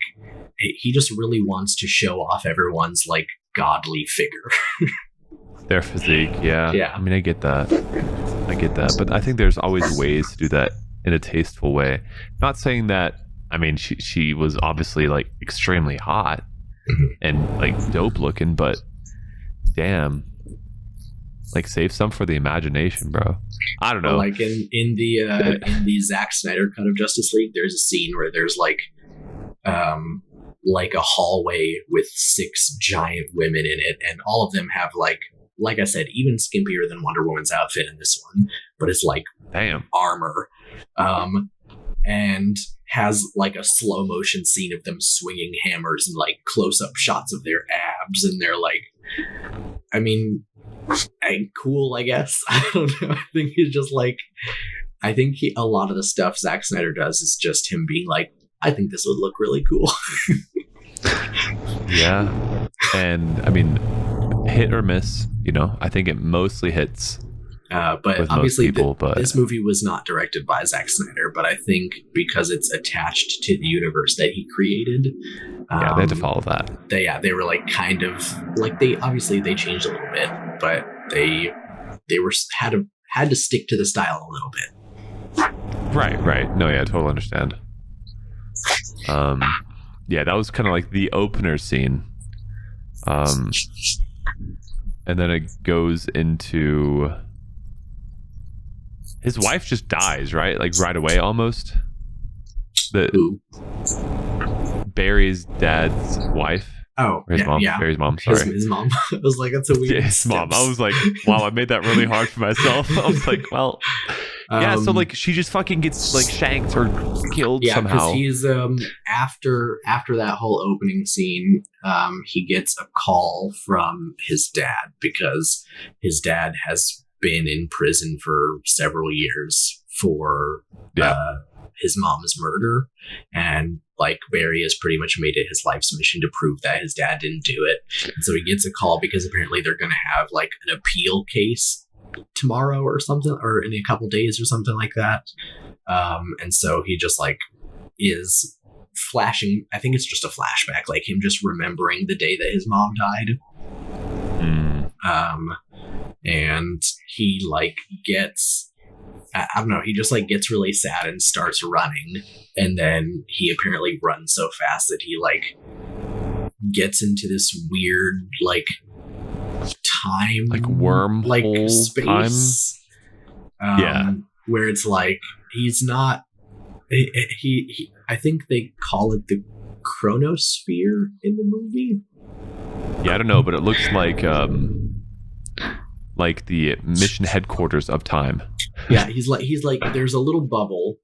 he just really wants to show off everyone's like godly figure. Their physique. Yeah. I mean, I get that, but I think there's always ways to do that in a tasteful way. Not saying that, I mean, she was obviously like extremely hot and like dope looking, but damn, like save some for the imagination, bro. I don't know. Like in the Zack Snyder cut of Justice League, there's a scene where there's like a hallway with 6 giant women in it, and all of them have like I said, even skimpier than Wonder Woman's outfit in this one, but it's like armor, and has like a slow motion scene of them swinging hammers and like close up shots of their abs, and they're like, I mean, cool, I guess. I don't know. I think he's just like, a lot of the stuff Zack Snyder does is just him being like, I think this would look really cool. Yeah, and I mean, hit or miss. You know, I think it mostly hits. But obviously, this movie was not directed by Zack Snyder. But I think because it's attached to the universe that he created, they had to follow that. They were like kind of like they changed a little bit, but they had to stick to the style a little bit. Right. No, yeah, I totally understand. That was kind of like the opener scene. And then it goes into his wife just dies, right? Like right away almost. Barry's dad's wife. Oh, or his mom. Yeah. Barry's mom. Sorry, his mom. I was like, that's a weird. Yeah, his mom. I was like, wow, I made that really hard for myself. I was like, well, so like she just fucking gets like shanked or killed somehow. Yeah, because he's after that whole opening scene, he gets a call from his dad because his dad has been in prison for several years for his mom's murder, and like Barry has pretty much made it his life's mission to prove that his dad didn't do it. And so he gets a call because apparently they're going to have like an appeal case tomorrow or something, or in a couple days or something like that. And so he just like is flashing. I think it's just a flashback, like him just remembering the day that his mom died. And he like gets, I don't know, he just like gets really sad and starts running, and then he apparently runs so fast that he like gets into this weird like time, like wormhole, like space, where it's like he's not. He I think they call it the chronosphere in the movie. Yeah, I don't know, but it looks like the mission headquarters of time. Yeah, he's like there's a little bubble,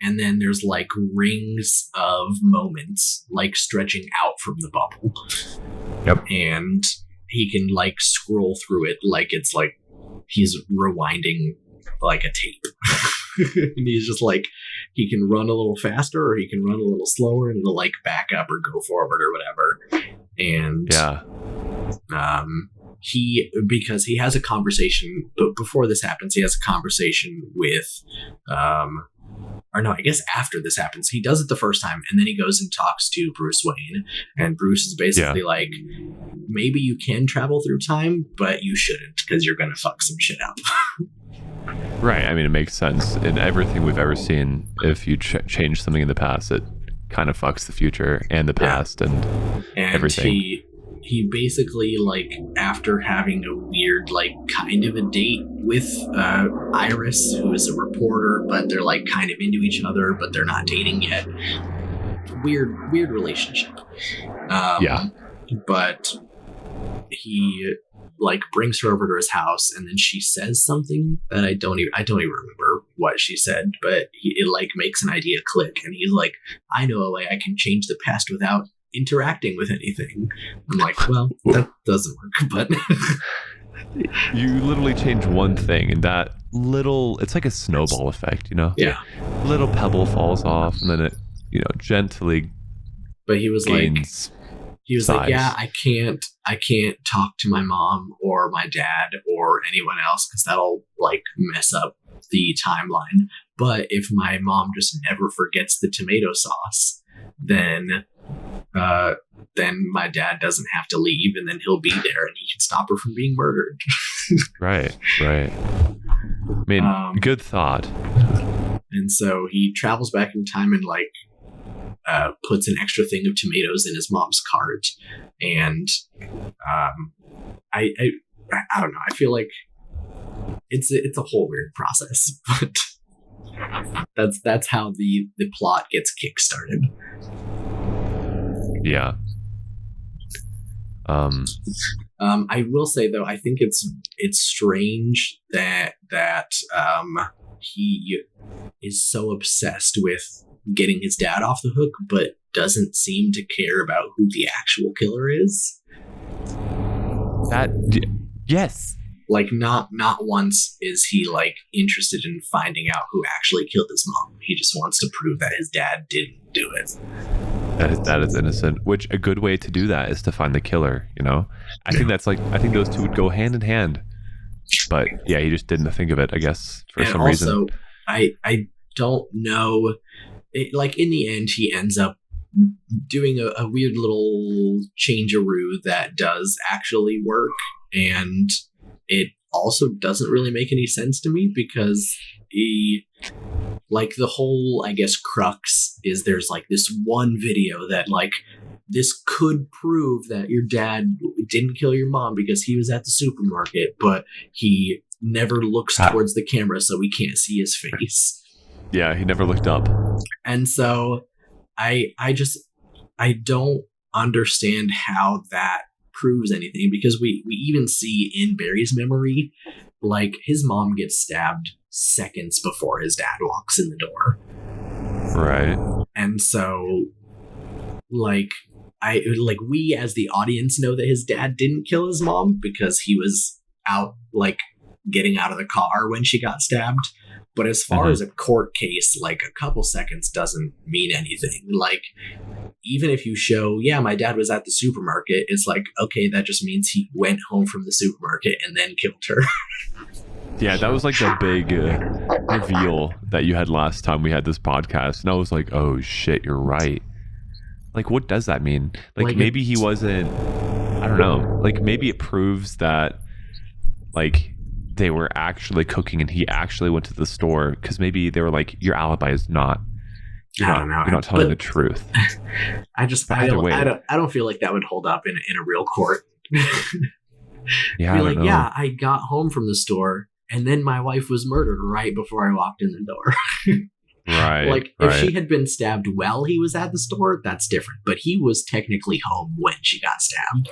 and then there's like rings of moments like stretching out from the bubble. Yep. And he can like scroll through it like it's like he's rewinding like a tape. And he's just like, he can run a little faster or he can run a little slower and it'll like back up or go forward or whatever. And because he has a conversation, but before this happens, he has a conversation with, or no, I guess after this happens, he does it the first time, and then he goes and talks to Bruce Wayne, and Bruce is basically like, maybe you can travel through time, but you shouldn't, because you're going to fuck some shit up. Right. I mean, it makes sense. In everything we've ever seen, if you change something in the past, it kind of fucks the future and the past and everything. He basically, like, after having a weird, like, kind of a date with Iris, who is a reporter, but they're, like, kind of into each other, but they're not dating yet. Weird relationship. But he, like, brings her over to his house, and then she says something that I don't even remember what she said, but it, like, makes an idea click, and he's like, I know a way I can change the past without interacting with anything. I'm like, well, that doesn't work, but you literally change one thing and that little, it's like a snowball effect, you know? Yeah. Little pebble falls off and then it, gently but he was gains like, yeah, I can't talk to my mom or my dad or anyone else because that'll like mess up the timeline. But if my mom just never forgets the tomato sauce, then my dad doesn't have to leave, and then he'll be there, and he can stop her from being murdered. Right. I mean, good thought. And so he travels back in time and like puts an extra thing of tomatoes in his mom's cart, and I don't know. I feel like it's a whole weird process, but that's how the plot gets kickstarted. Yeah. I will say though, I think it's strange that he is so obsessed with getting his dad off the hook, but doesn't seem to care about who the actual killer is. Yes. Like not once is he like interested in finding out who actually killed his mom. He just wants to prove that his dad didn't do it. That is innocent, which a good way to do that is to find the killer, I think those two would go hand in hand. But yeah, he just didn't think of it, I guess, for some reason. Also, I don't know, like in the end, he ends up doing a weird little changearoo that does actually work, and it also doesn't really make any sense to me because like the whole, I guess, crux is there's like this one video that like this could prove that your dad didn't kill your mom because he was at the supermarket, but he never looks towards the camera, so we can't see his face. Yeah, he never looked up. And so I don't understand how that proves anything, because we even see in Barry's memory, like his mom gets stabbed seconds before his dad walks in the door. Right. And so we as the audience know that his dad didn't kill his mom because he was out like getting out of the car when she got stabbed. But as far as a court case, like a couple seconds doesn't mean anything. Like even if you show, yeah, my dad was at the supermarket, it's like, okay, that just means he went home from the supermarket and then killed her. Yeah, that was like the big reveal that you had last time we had this podcast. And I was like, oh shit, you're right. Like, what does that mean? Like maybe he wasn't, I don't know. Like maybe it proves that like they were actually cooking and he actually went to the store, because maybe they were like, your alibi is not. You're not telling the truth. I don't feel like that would hold up in a real court. Yeah, be like, yeah, I got home from the store and then my wife was murdered right before I walked in the door. Right. Like if she had been stabbed while he was at the store, that's different. But he was technically home when she got stabbed.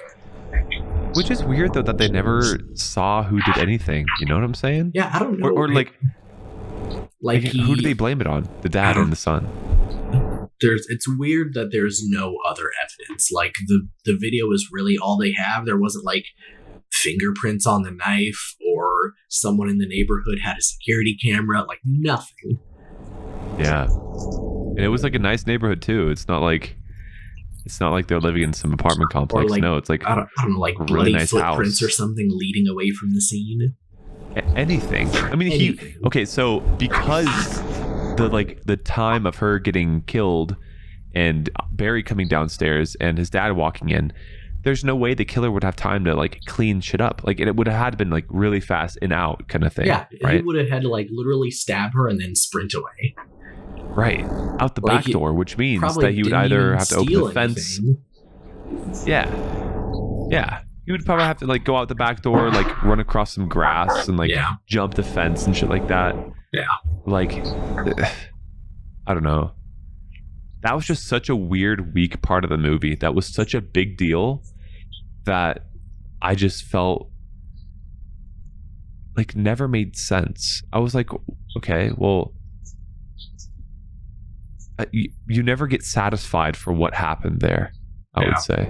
Which is weird though, that they never saw who did anything. You know what I'm saying? Yeah, I don't know. Or like who do they blame it on? The dad and the son. It's weird that there's no other evidence. Like the video is really all they have. There wasn't like fingerprints on the knife or someone in the neighborhood had a security camera. Like nothing. Yeah. And it was like a nice neighborhood too. It's not like they're living in some apartment complex. Like, No, it's like I don't know, like a bloody really nice footprints house or something leading away from the scene. Anything. I mean, Anything. okay, so because the time of her getting killed and Barry coming downstairs and his dad walking in, there's no way the killer would have time to like clean shit up. Like it would have had to been like really fast and out kind of thing. Yeah, right? he would have had to like literally stab her and then sprint away. Right. Out the Like, back door, which means probably that he would didn't either even have to open steal the fence. anything. Yeah. He would probably have to like go out the back door, like run across some grass and like Yeah. jump the fence and shit like that. Yeah. Like, I don't know. That was just such a weird, weak part of the movie. That was such a big deal that I just felt like never made sense. I was like, okay, well, you never get satisfied for what happened there, I would say.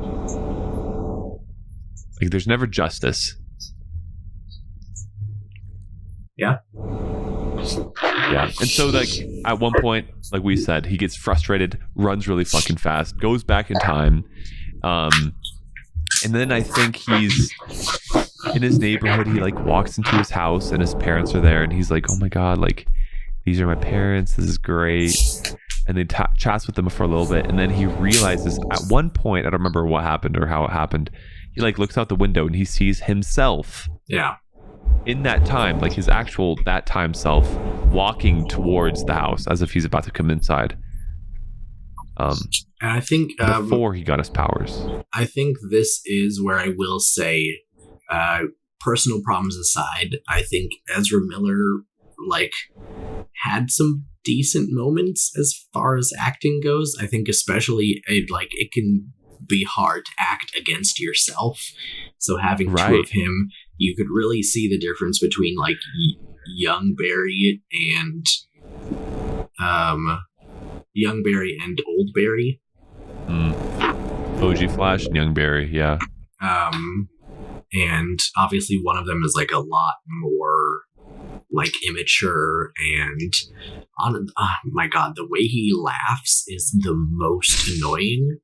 Like, there's never justice. Yeah. Yeah. And so, like, at one point, like we said, he gets frustrated, runs really fucking fast, goes back in time. And then I think he's in his neighborhood. He, like, walks into his house and his parents are there. And he's like, oh my God, like, these are my parents. This is great. And then chats with them for a little bit. And then he realizes at one point, I don't remember what happened or how it happened. He like looks out the window and he sees himself. Yeah. In that time, like his actual that time self, walking towards the house as if he's about to come inside. And I think before he got his powers. I think this is where I will say, personal problems aside, I think Ezra Miller like had some decent moments as far as acting goes. I think especially it can be hard to act against yourself. So having two of him, you could really see the difference between like young Barry and old Barry. OG Flash and young Barry, yeah. And obviously one of them is like a lot more like immature and oh my God, the way he laughs is the most annoying.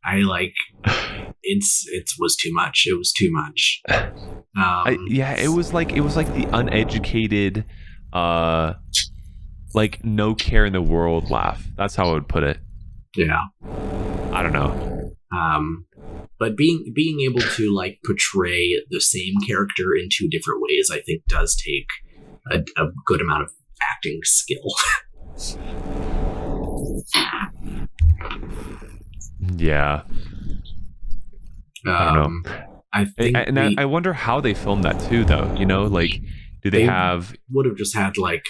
I like it was too much. It was too much. It was like the uneducated like no care in the world laugh. That's how I would put it. Yeah. I don't know. But being able to like portray the same character in two different ways, I think does take a good amount of acting skill. Yeah. I don't know. I think I wonder how they filmed that too, though. You know, like, do they have? Would have just had like,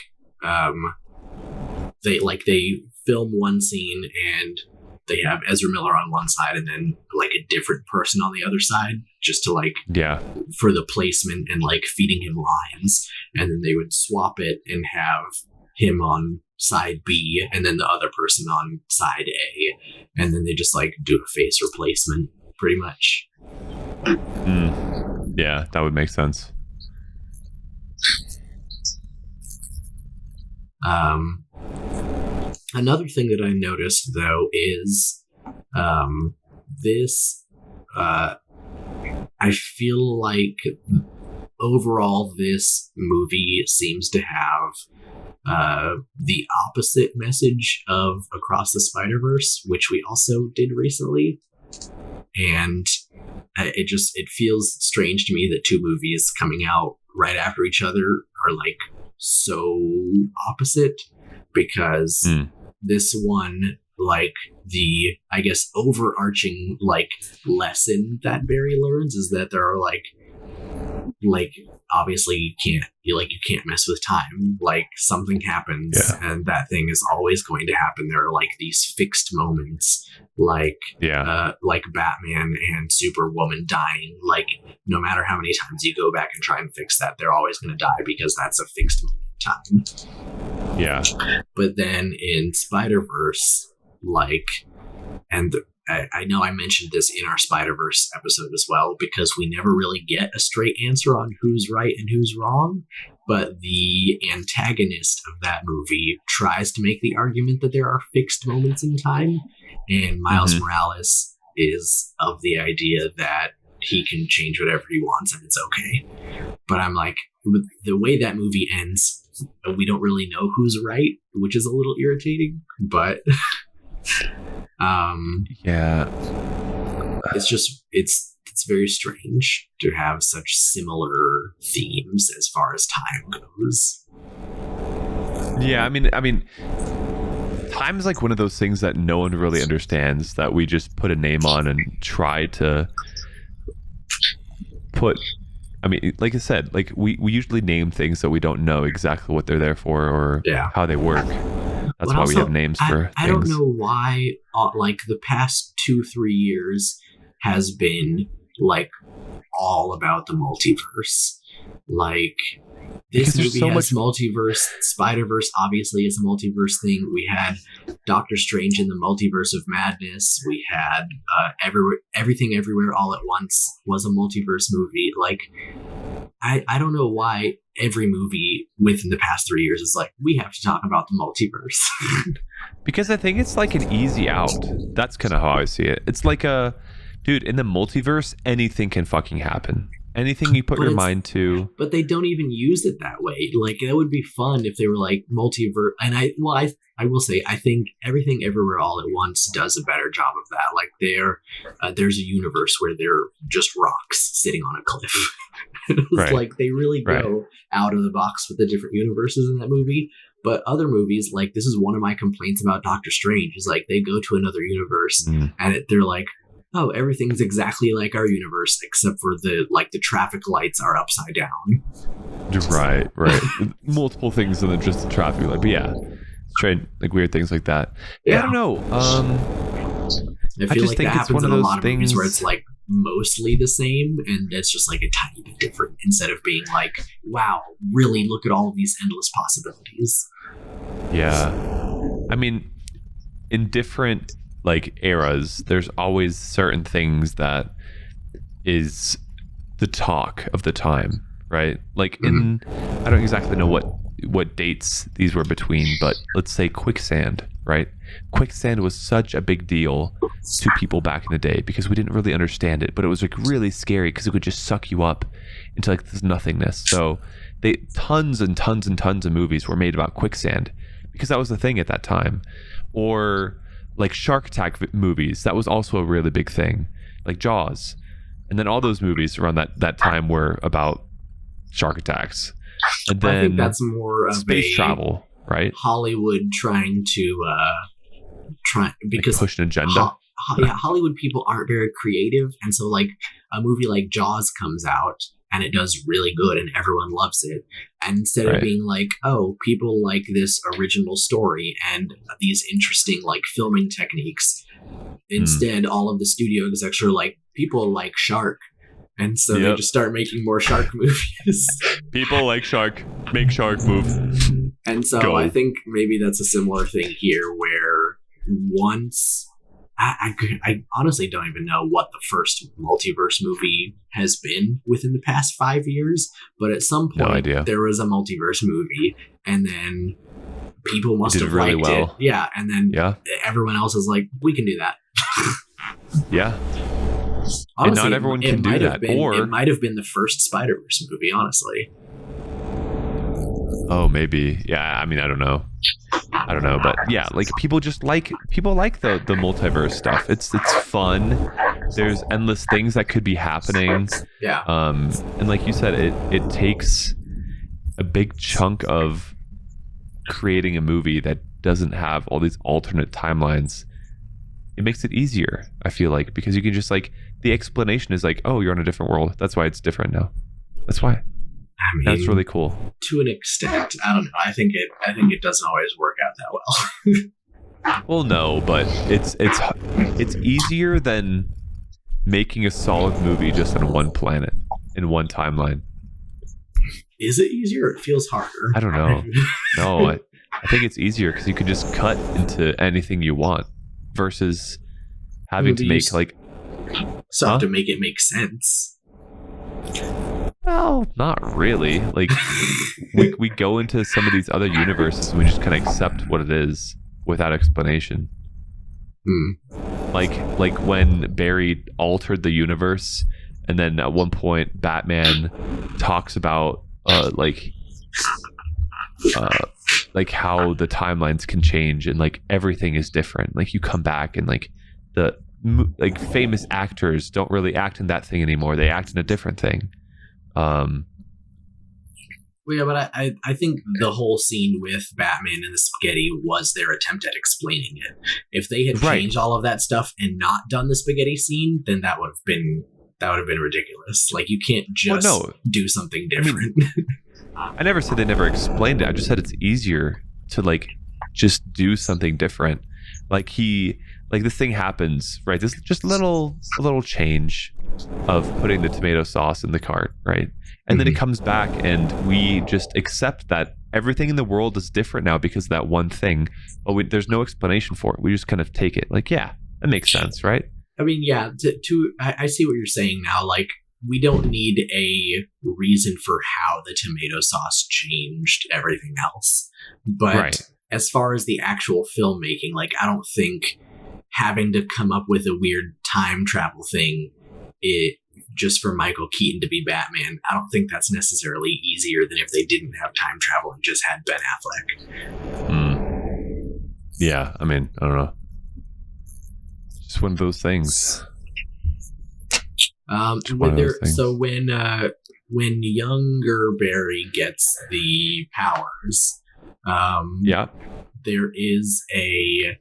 they film one scene and they have Ezra Miller on one side and then like a different person on the other side, just to like, for the placement and like feeding him lines, and then they would swap it and have him on side B and then the other person on side A, and then they just like do a face replacement pretty much. Yeah, that would make sense. Another thing that I noticed though is this I feel like overall this movie seems to have the opposite message of Across the Spider-Verse, which we also did recently. And it feels strange to me that two movies coming out right after each other are like so opposite, because this one, like the, I guess, overarching like lesson that Barry learns is that there are like obviously you can't mess with time. Like something happens and that thing is always going to happen. There are like these fixed moments, like Batman and Superwoman dying. Like no matter how many times you go back and try and fix that, they're always going to die because that's a fixed moment in time. Yeah. But then in Spider-Verse, like, and I know I mentioned this in our Spider-Verse episode as well, because we never really get a straight answer on who's right and who's wrong. But the antagonist of that movie tries to make the argument that there are fixed moments in time, and Miles Morales is of the idea that he can change whatever he wants and it's okay. But I'm like, with the way that movie ends, we don't really know who's right, which is a little irritating. But yeah, it's very strange to have such similar themes as far as time goes. Yeah, I mean, time is like one of those things that no one really understands, that we just put a name on and try to put. I mean, like I said, like we usually name things that we don't know exactly what they're there for or how they work. That's why we have names for things. I don't know why, like, the past 2-3 years has been, like, all about the multiverse. Like, this movie has multiverse. Spider-Verse obviously is a multiverse thing. We had Doctor Strange in the Multiverse of Madness. We had Everything Everywhere All at Once was a multiverse movie. Like, I don't know why every movie within the past 3 years is like, we have to talk about the multiverse. Because I think it's like an easy out. That's kind of how I see it. It's like dude, in the multiverse, anything can fucking happen. Anything you put your mind to. But they don't even use it that way. Like, that would be fun if they were like multiverse. And I will say, I think Everything Everywhere All at Once does a better job of that. Like, there's a universe where they're just rocks sitting on a cliff. It's like they really go out of the box with the different universes in that movie. But other movies, like, this is one of my complaints about Doctor Strange, is like they go to another universe and they're like, oh, everything's exactly like our universe except for the traffic lights are upside down. Right. Multiple things than just the traffic light. But yeah, strange, like weird things like that. Yeah, I don't know. I feel like that happens in a lot of movies where it's like mostly the same and it's just like a tiny bit different, instead of being like, wow, really look at all of these endless possibilities. Yeah. I mean, in different like eras, there's always certain things that is the talk of the time, right? Like in I don't exactly know what dates these were between, but let's say quicksand, right? Quicksand was such a big deal to people back in the day because we didn't really understand it, but it was like really scary because it would just suck you up into like this nothingness. So tons and tons and tons of movies were made about quicksand because that was the thing at that time. Or like Shark Attack movies, that was also a really big thing, like Jaws. And then all those movies around that time were about shark attacks. And then I think that's more of space travel, right? Hollywood trying to because like push an agenda. Hollywood people aren't very creative, and so like a movie like Jaws comes out and it does really good and everyone loves it. And instead of being like, oh, people like this original story and these interesting like filming techniques, instead all of the studio execs are like, people like shark. And so they just start making more shark movies. People like shark, make shark move. And so I think maybe that's a similar thing here, where once I honestly don't even know what the first multiverse movie has been within the past 5 years, but at some point there was a multiverse movie, and then people must have really liked it. Yeah, and then everyone else is like, we can do that. Yeah. Honestly, and not everyone can do that. Or it might have been the first Spider-Verse movie, honestly. Oh, maybe. Yeah, I mean, I don't know. But yeah, like people like the multiverse stuff. It's fun. There's endless things that could be happening. Yeah. And like you said, it takes a big chunk of creating a movie that doesn't have all these alternate timelines. It makes it easier, I feel like, because you can just like, the explanation is like, oh, you're on a different world. That's why it's different now. That's why. I mean, that's really cool. To an extent. I don't know. I think it doesn't always work out that well. Well, no, but it's easier than making a solid movie just on one planet, in one timeline. Is it easier? It feels harder. I don't know. No, I think it's easier because you can just cut into anything you want versus having to But make like, so have to make it make sense. well, not really. Like we go into some of these other universes and we just kind of accept what it is without explanation. Like when Barry altered the universe, and then at one point Batman talks about like how the timelines can change and like everything is different. Like you come back and like the like famous actors don't really act in that thing anymore. They act in a different thing. Well, yeah, but I think the whole scene with Batman and the spaghetti was their attempt at explaining it. If they had changed all of that stuff and not done the spaghetti scene, then that would have been ridiculous. Like, you can't just do something different. I never said they never explained it. I just said it's easier to like just do something different. Like this thing happens, right? This just a little change of putting the tomato sauce in the cart, right? And then it comes back and we just accept that everything in the world is different now because of that one thing. But there's no explanation for it. We just kind of take it. Like, yeah, that makes sense, right? I mean, yeah, I see what you're saying now. Like, we don't need a reason for how the tomato sauce changed everything else. But as far as the actual filmmaking, like, I don't think having to come up with a weird time travel thing just for Michael Keaton to be Batman, I don't think that's necessarily easier than if they didn't have time travel and just had Ben Affleck. Yeah, I mean, I don't know. Just one of those things. So when younger Barry gets the powers, there is a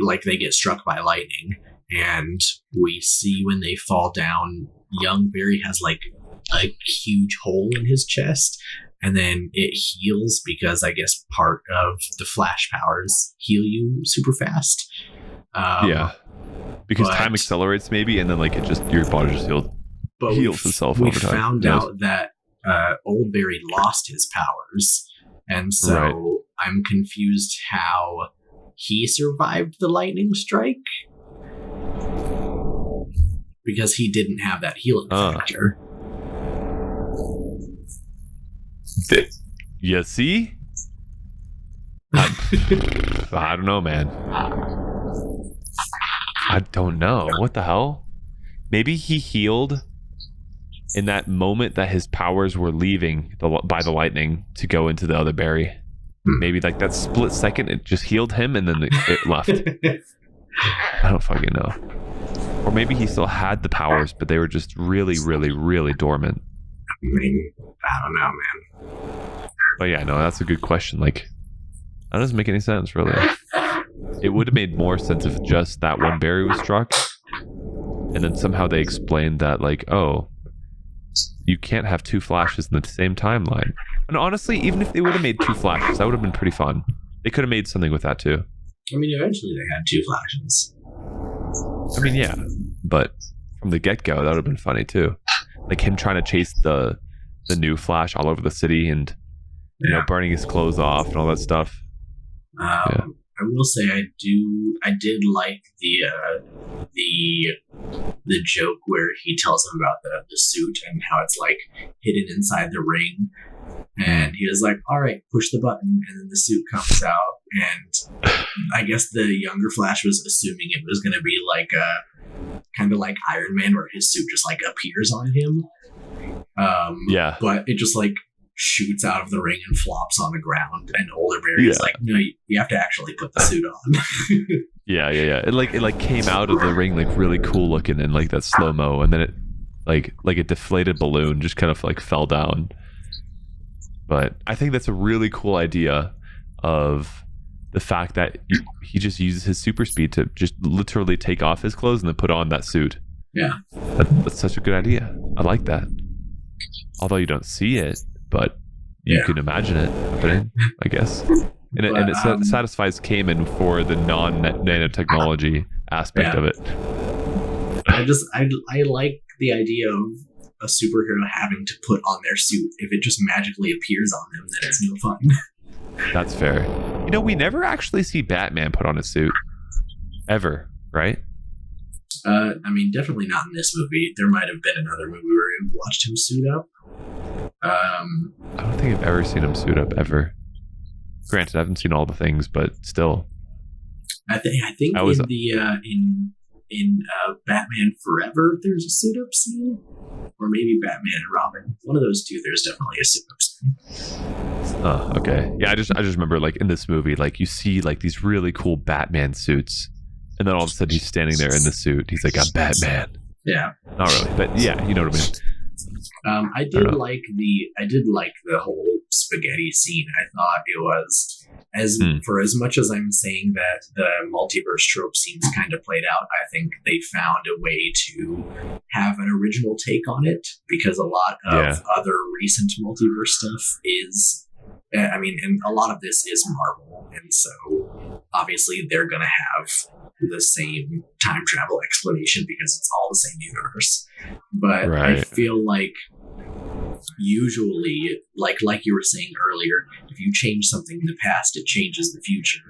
like they get struck by lightning, and we see when they fall down, young Barry has like a huge hole in his chest, and then it heals because I guess part of the Flash powers heal you super fast. Because time accelerates maybe, and then like it just your body just heals itself over time. We found out that old Barry lost his powers, and so I'm confused how he survived the lightning strike because he didn't have that healing factor. You see? I don't know, man. I don't know. What the hell? Maybe he healed in that moment that his powers were leaving by the lightning to go into the other Barry. Maybe like that split second, it just healed him and then it left. I don't fucking know. Or maybe he still had the powers, but they were just really, really, really dormant. I don't know, man. But yeah, no, that's a good question. Like, that doesn't make any sense, really. It would have made more sense if just that one Barry was struck, and then somehow they explained that, like, oh, you can't have two Flashes in the same timeline. And honestly, even if they would have made two Flashes, that would have been pretty fun. They could have made something with that too. I mean, eventually they had two Flashes. I mean, yeah, but from the get-go, that would have been funny too. Like him trying to chase the new Flash all over the city and you know, burning his clothes off and all that stuff. I will say I did like the joke where he tells him about the suit and how it's like hidden inside the ring, and he was like, all right, push the button, and then the suit comes out, and I guess the younger Flash was assuming it was going to be like a kind of like Iron Man where his suit just like appears on him, but it just like shoots out of the ring and flops on the ground, and older Barry is like, no, you have to actually put the suit on. It like came out of the ring like really cool looking and like that slow mo, and then it like a deflated balloon just kind of like fell down. But I think that's a really cool idea of the fact that he just uses his super speed to just literally take off his clothes and then put on that suit. Yeah, that's such a good idea. I like that. Although you don't see it, but you can imagine it happening, I guess. And it satisfies Kamen for the non-nanotechnology aspect of it. I like the idea of a superhero having to put on their suit. If it just magically appears on them, then it's no fun. That's fair. You know, we never actually see Batman put on a suit. ever, right? I mean, definitely not in this movie. There might have been another movie where we watched him suit up. I don't think I've ever seen him suit up ever. Granted, I haven't seen all the things, but still. I think I was- in the in Batman Forever there's a suit up scene, or maybe Batman and Robin. One of those two. There's definitely a suit up scene. Oh, okay. Yeah, I just remember like in this movie, like you see like these really cool Batman suits, and then all of a sudden he's standing there in the suit. He's like, I'm Batman. Yeah, Not really, but yeah, you know what I mean. I did like the whole spaghetti scene. I thought it was for as much as I'm saying that the multiverse trope seems kind of played out. I think they found a way to have an original take on it, because a lot of other recent multiverse stuff is, I mean, and a lot of this is Marvel, and so obviously they're gonna have the same time travel explanation because it's all the same universe. But Right. I feel like usually, like you were saying earlier, if you change something in the past, it changes the future.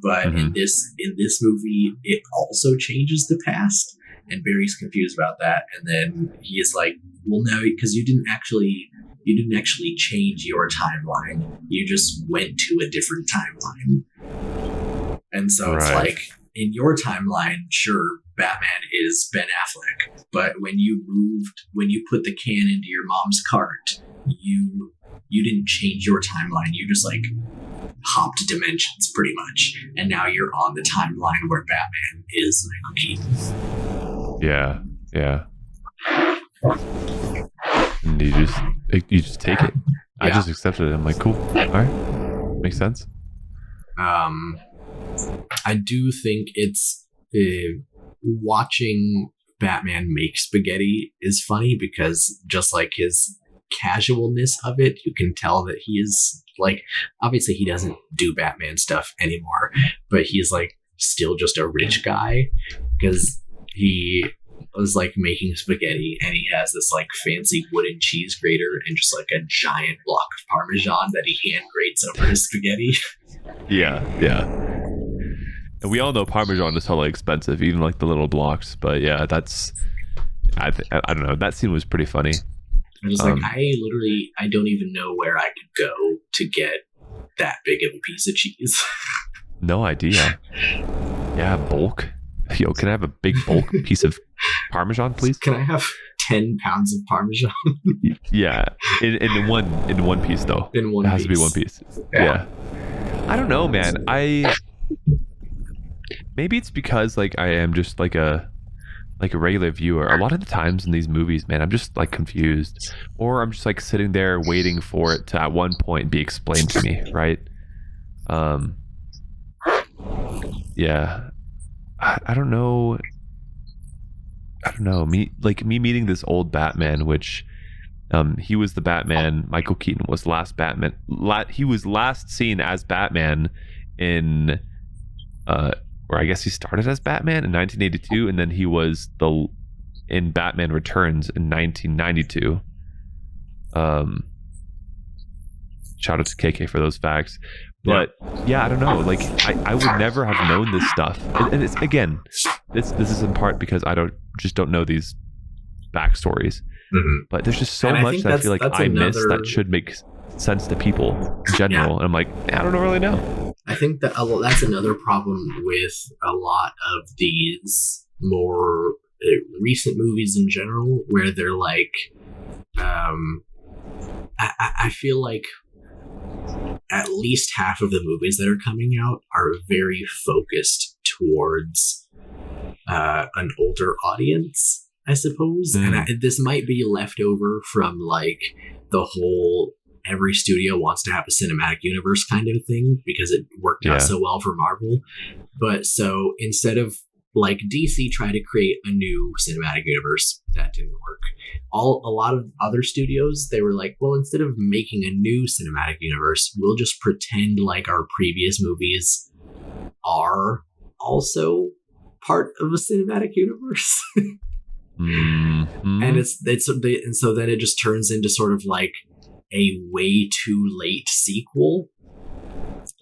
But in this movie, it also changes the past, and Barry's confused about that. And then he is like, "Well, no, because you didn't actually change your timeline. You just went to a different timeline." And so it's Right. like, in your timeline, sure, Batman is Ben Affleck, but when you put the can into your mom's cart, you didn't change your timeline. You just like hopped dimensions pretty much, and now you're on the timeline where Batman is Michael Keaton. Yeah. And you just take it. I Yeah. just accepted it. I'm like, cool. All right. Makes sense. I do think it's watching Batman make spaghetti is funny, because just like his casualness of it, you can tell that he is like, obviously he doesn't do Batman stuff anymore, but he's like still just a rich guy, because he was like making spaghetti and he has this like fancy wooden cheese grater and just like a giant block of Parmesan that he hand grates over his spaghetti. Yeah. And we all know Parmesan is totally expensive, even like the little blocks. But yeah, I don't know. That scene was pretty funny. I was like, I don't even know where I could go to get that big of a piece of cheese. No idea. Yeah, bulk. Yo, can I have a big bulk piece of Parmesan, please? Can I have 10 pounds of Parmesan? Yeah, in one piece though. In one it has piece. to be one piece. Yeah. I don't know, man. Maybe it's because like I am just like a regular viewer. A lot of the times in these movies, man, I'm just like confused, or I'm just like sitting there waiting for it to at one point be explained to me, right? Yeah. I don't know. Me meeting this old Batman, which he was the Batman. Michael Keaton was last Batman. He was last seen as Batman in or I guess he started as Batman in 1982, and then he was in Batman Returns in 1992. Shout out to KK for those facts. But yeah, I don't know. Like I would never have known this stuff, and it's again, this is in part because I don't know these backstories. Mm-hmm. But there's just so And I much think that I feel like that's I miss another- that should make sense to people in general. And I'm like, I don't really know. I think that that's another problem with a lot of these more recent movies in general, where they're like, I feel like at least half of the movies that are coming out are very focused towards an older audience, I suppose. And this might be left over from like the whole every studio wants to have a cinematic universe kind of thing, because it worked out so well for Marvel. But so instead of like DC tried to create a new cinematic universe, that didn't work. A lot of other studios, they were like, well, instead of making a new cinematic universe, we'll just pretend like our previous movies are also part of a cinematic universe. Mm-hmm. And so then it just turns into sort of like a way too late sequel.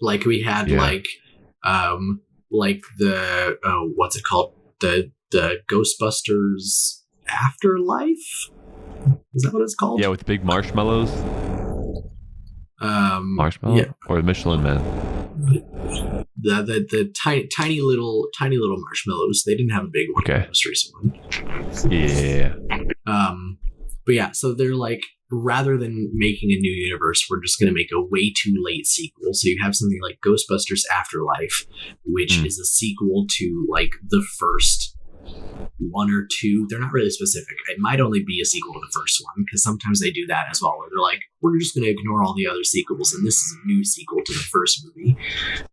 Like we had like the what's it called? The Ghostbusters Afterlife? Is that what it's called? Yeah, with the big marshmallows. Marshmallow Yeah. or the Michelin Man. The tiny little marshmallows. They didn't have a big one in the most recent one. Yeah. But yeah, so they're like, rather than making a new universe, we're just going to make a way too late sequel. So you have something like Ghostbusters Afterlife, which is a sequel to like the first one or two. They're not really specific. It might only be a sequel to the first one, because sometimes they do that as well, where they're like, we're just going to ignore all the other sequels, and this is a new sequel to the first movie.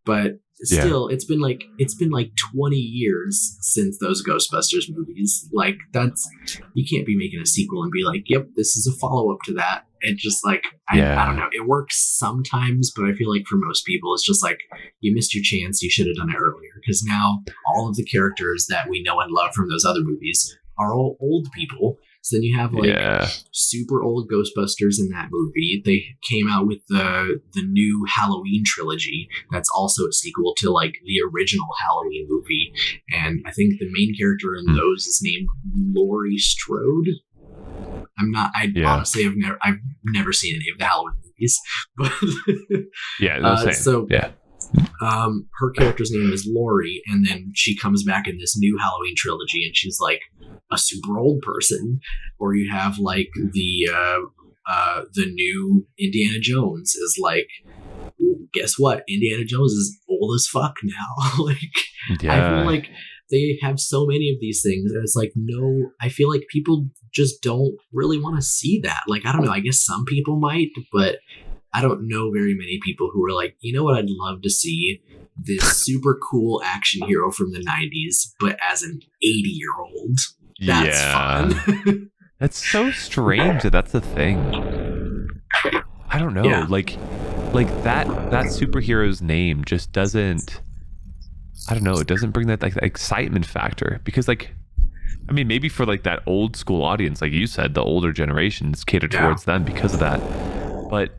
But still, it's been like 20 years since those Ghostbusters movies. Like, that's, you can't be making a sequel and be like, yep, this is a follow-up to that. It just like, I don't know, it works sometimes, but I feel like for most people it's just like, you missed your chance, you should have done it earlier, because now all of the characters that we know and love from those other movies are all old people. So then you have like super old Ghostbusters in that movie. They came out with the new Halloween trilogy. That's also a sequel to like the original Halloween movie. And I think the main character in those is named Laurie Strode. Honestly, I've never seen any of the Halloween movies, but same. her character's name is Laurie, and then she comes back in this new Halloween trilogy, and she's like a super old person. Or you have like the new Indiana Jones is like, guess what? Indiana Jones is old as fuck now. I feel like they have so many of these things, and it's like, no, I feel like people just don't really want to see that. Like, I don't know, I guess some people might, but I don't know very many people who are like, you know what, I'd love to see this super cool action hero from the 90s, but as an 80-year-old. That's fun. That's so strange that's the thing. I don't know. Yeah. Like that superhero's name just doesn't, I don't know, it doesn't bring that like excitement factor, because like, I mean, maybe for like that old school audience, like you said, the older generations cater towards them because of that. But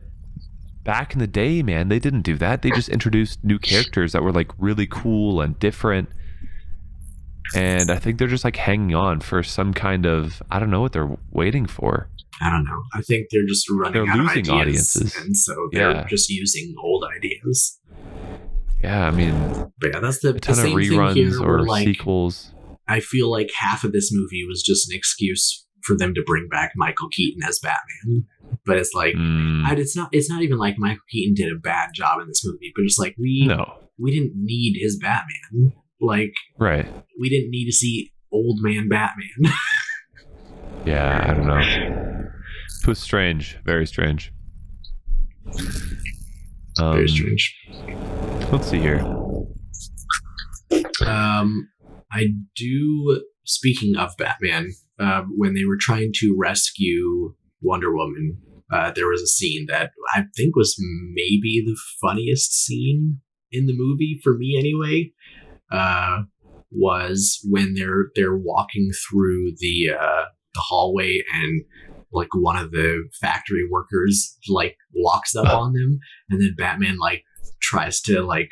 back in the day, man, they didn't do that. They just introduced new characters that were like really cool and different. And I think they're just like hanging on for some kind of, I don't know what they're waiting for. I don't know. I think they're just running out losing of ideas, audiences. and so they're just using old ideas. Yeah, I mean, but yeah, that's the ton of same reruns thing here, or like, sequels. I feel like half of this movie was just an excuse for them to bring back Michael Keaton as Batman. But it's like, it's not even like Michael Keaton did a bad job in this movie, but it's like we didn't need his Batman. Like, we didn't need to see old man Batman. Yeah, I don't know. It was strange, very strange. Very strange. Let's see here. I do. Speaking of Batman, when they were trying to rescue Wonder Woman, there was a scene that I think was maybe the funniest scene in the movie for me, anyway. Was when they're walking through the hallway, and like one of the factory workers like walks up on them, and then Batman like tries to like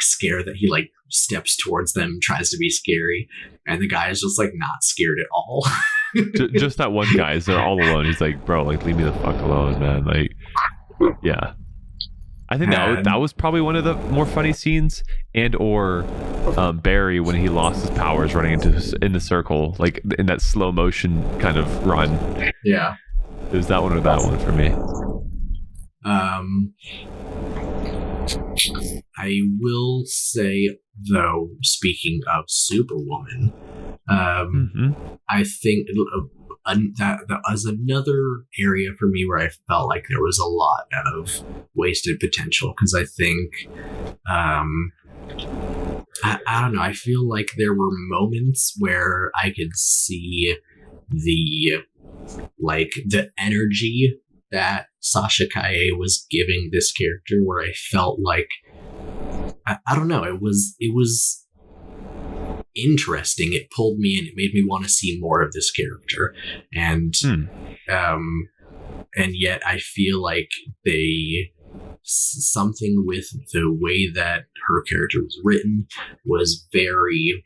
scare that he like steps towards them, tries to be scary, and the guy is just like not scared at all. Just that one guy is there all alone. He's like, bro, like leave me the fuck alone, man. Like, yeah. I think that was probably one of the more funny scenes, and or Barry when he lost his powers running in the circle, like in that slow motion kind of run. Yeah, it was that one or that one for me. I will say though, speaking of Superwoman, I think that was another area for me where I felt like there was a lot of wasted potential, because I think I don't know, I feel like there were moments where I could see the energy that Sasha Kaye was giving this character, where I felt like I don't know, it was interesting. It pulled me in. It made me want to see more of this character, and yet I feel like they something with the way that her character was written was very,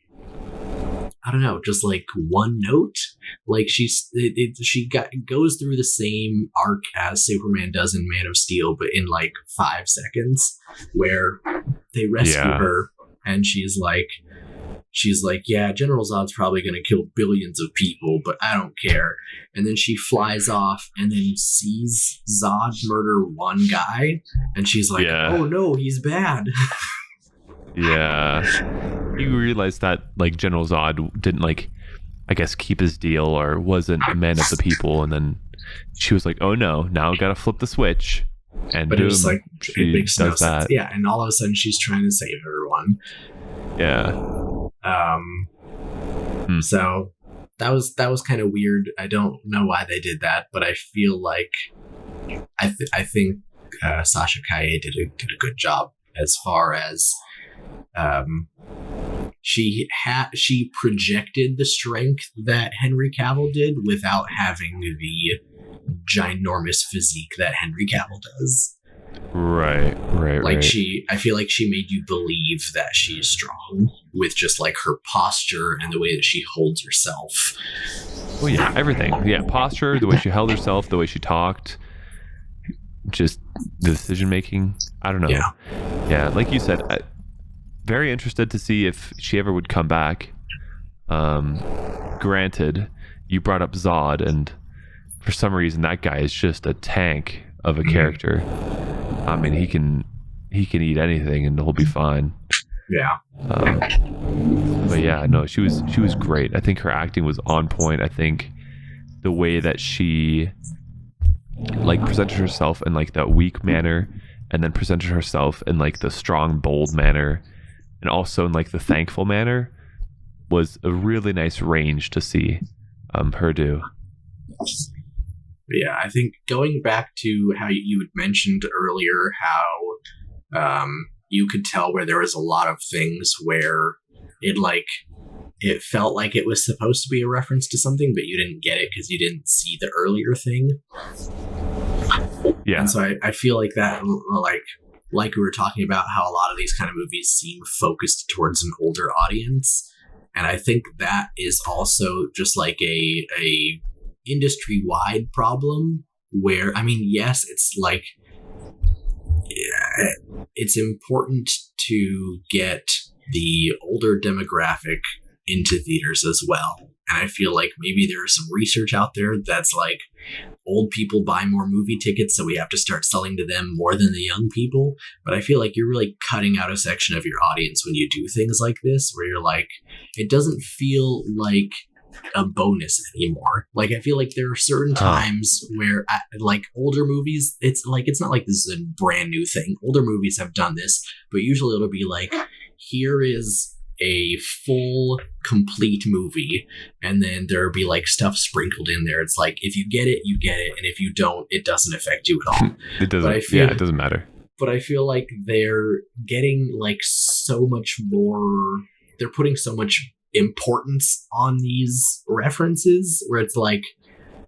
I don't know, just like one note. Like she goes through the same arc as Superman does in Man of Steel, but in like 5 seconds, where they rescue her, and she's like, yeah, General Zod's probably going to kill billions of people, but I don't care. And then she flies off and then sees Zod murder one guy, and she's like, oh no, he's bad. Yeah. You realize that like General Zod didn't like, I guess, keep his deal or wasn't a man of the people, and then she was like, oh no, now I gotta flip the switch. And but boom, it was like, it makes no does sense. that. Yeah, and all of a sudden she's trying to save everyone. Yeah. So that was kind of weird. I don't know why they did that, but I feel like I think Sasha Kaye did a good job as far as she projected the strength that Henry Cavill did without having the ginormous physique that Henry Cavill does. Right. Like I feel like she made you believe that she is strong with just like her posture and the way that she holds herself. Well, yeah, everything. Yeah, posture, the way she held herself, the way she talked, just the decision making. I don't know. Yeah, like you said, very interested to see if she ever would come back. Granted, you brought up Zod, and for some reason that guy is just a tank of a character. I mean, he can eat anything and he'll be fine. Yeah. But yeah, no, she was great. I think her acting was on point. I think the way that she like presented herself in like that weak manner, and then presented herself in like the strong, bold manner, and also in like the thankful manner, was a really nice range to see her do. Yeah, I think going back to how you had mentioned earlier how you could tell where there was a lot of things where it felt like it was supposed to be a reference to something, but you didn't get it because you didn't see the earlier thing. Yeah. And so I feel like that, like we were talking about how a lot of these kind of movies seem focused towards an older audience. And I think that is also just like a industry-wide problem where, I mean, yes, it's like, it's important to get the older demographic into theaters as well. And I feel like maybe there's some research out there that's like, old people buy more movie tickets, so we have to start selling to them more than the young people. But I feel like you're really cutting out a section of your audience when you do things like this, where you're like, it doesn't feel like a bonus anymore. Like, I feel like there are certain times where like older movies, it's not like this is a brand new thing. Older movies have done this, but usually it'll be like, here is a full complete movie, and then there'll be like stuff sprinkled in there. It's like, if you get it, you get it, and if you don't, it doesn't affect you at all. It doesn't. It doesn't matter. But I feel like they're getting like so much more, they're putting so much importance on these references, where it's like,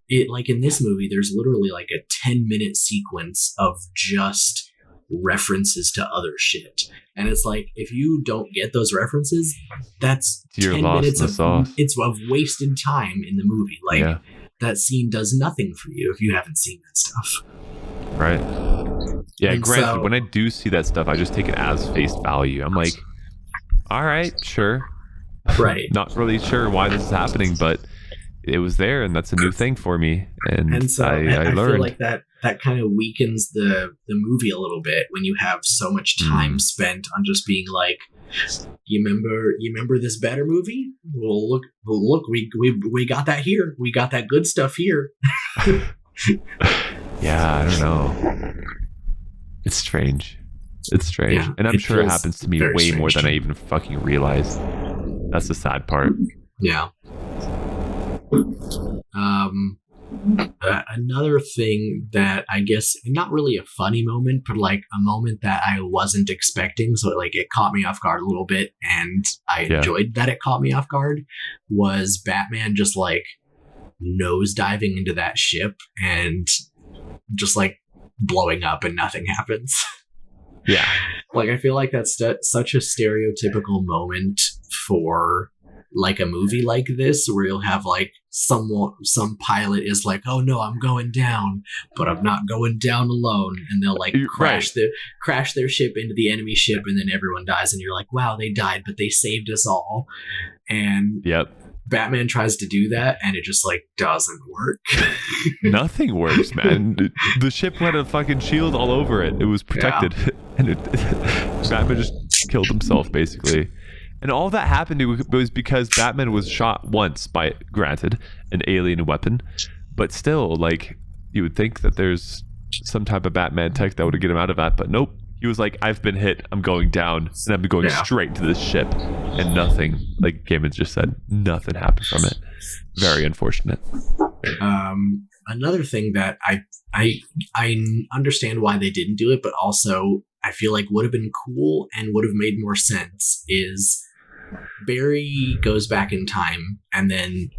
in this movie there's literally like a 10-minute sequence of just references to other shit, and it's like, if you don't get those references, that's You're 10 lost minutes in the sauce. It's of wasted time in the movie. Like, that scene does nothing for you if you haven't seen that stuff, right? Yeah, and granted, so, when I do see that stuff, I just take it as face value. I'm like, all right, sure. Right. Not really sure why this is happening, but it was there, and that's a new thing for me. And so I learned. feel like that kind of weakens the movie a little bit when you have so much time spent on just being like, you remember this better movie? Well, look, we got that here. We got that good stuff here. Yeah, I don't know. It's strange. Yeah, and I'm sure it feels happens to me very way more strange. than I even fucking realize. That's the sad part. Yeah. Another thing that, I guess, not really a funny moment, but like a moment that I wasn't expecting, so it caught me off guard a little bit, and I enjoyed that it caught me off guard, was Batman just like nose diving into that ship and just like blowing up and nothing happens. Yeah. Like, I feel like that's such a stereotypical moment for like a movie like this, where you'll have like some pilot is like, oh no, I'm going down, but I'm not going down alone, and they'll like crash their ship into the enemy ship, and then everyone dies, and you're like, wow, they died, but they saved us all. And Yep. Batman tries to do that, and it just like doesn't work. Nothing works, man. The ship had a fucking shield all over it. It was protected, and Batman just killed himself basically. And all that happened was because Batman was shot once by, granted, an alien weapon, but still, like, you would think that there's some type of Batman tech that would get him out of that, but nope. He was like, I've been hit, I'm going down, and I'm going straight to this ship. And nothing, like Gaiman just said, nothing happened from it. Very unfortunate. Another thing that I understand why they didn't do it, but also I feel like would have been cool and would have made more sense is Barry goes back in time, and then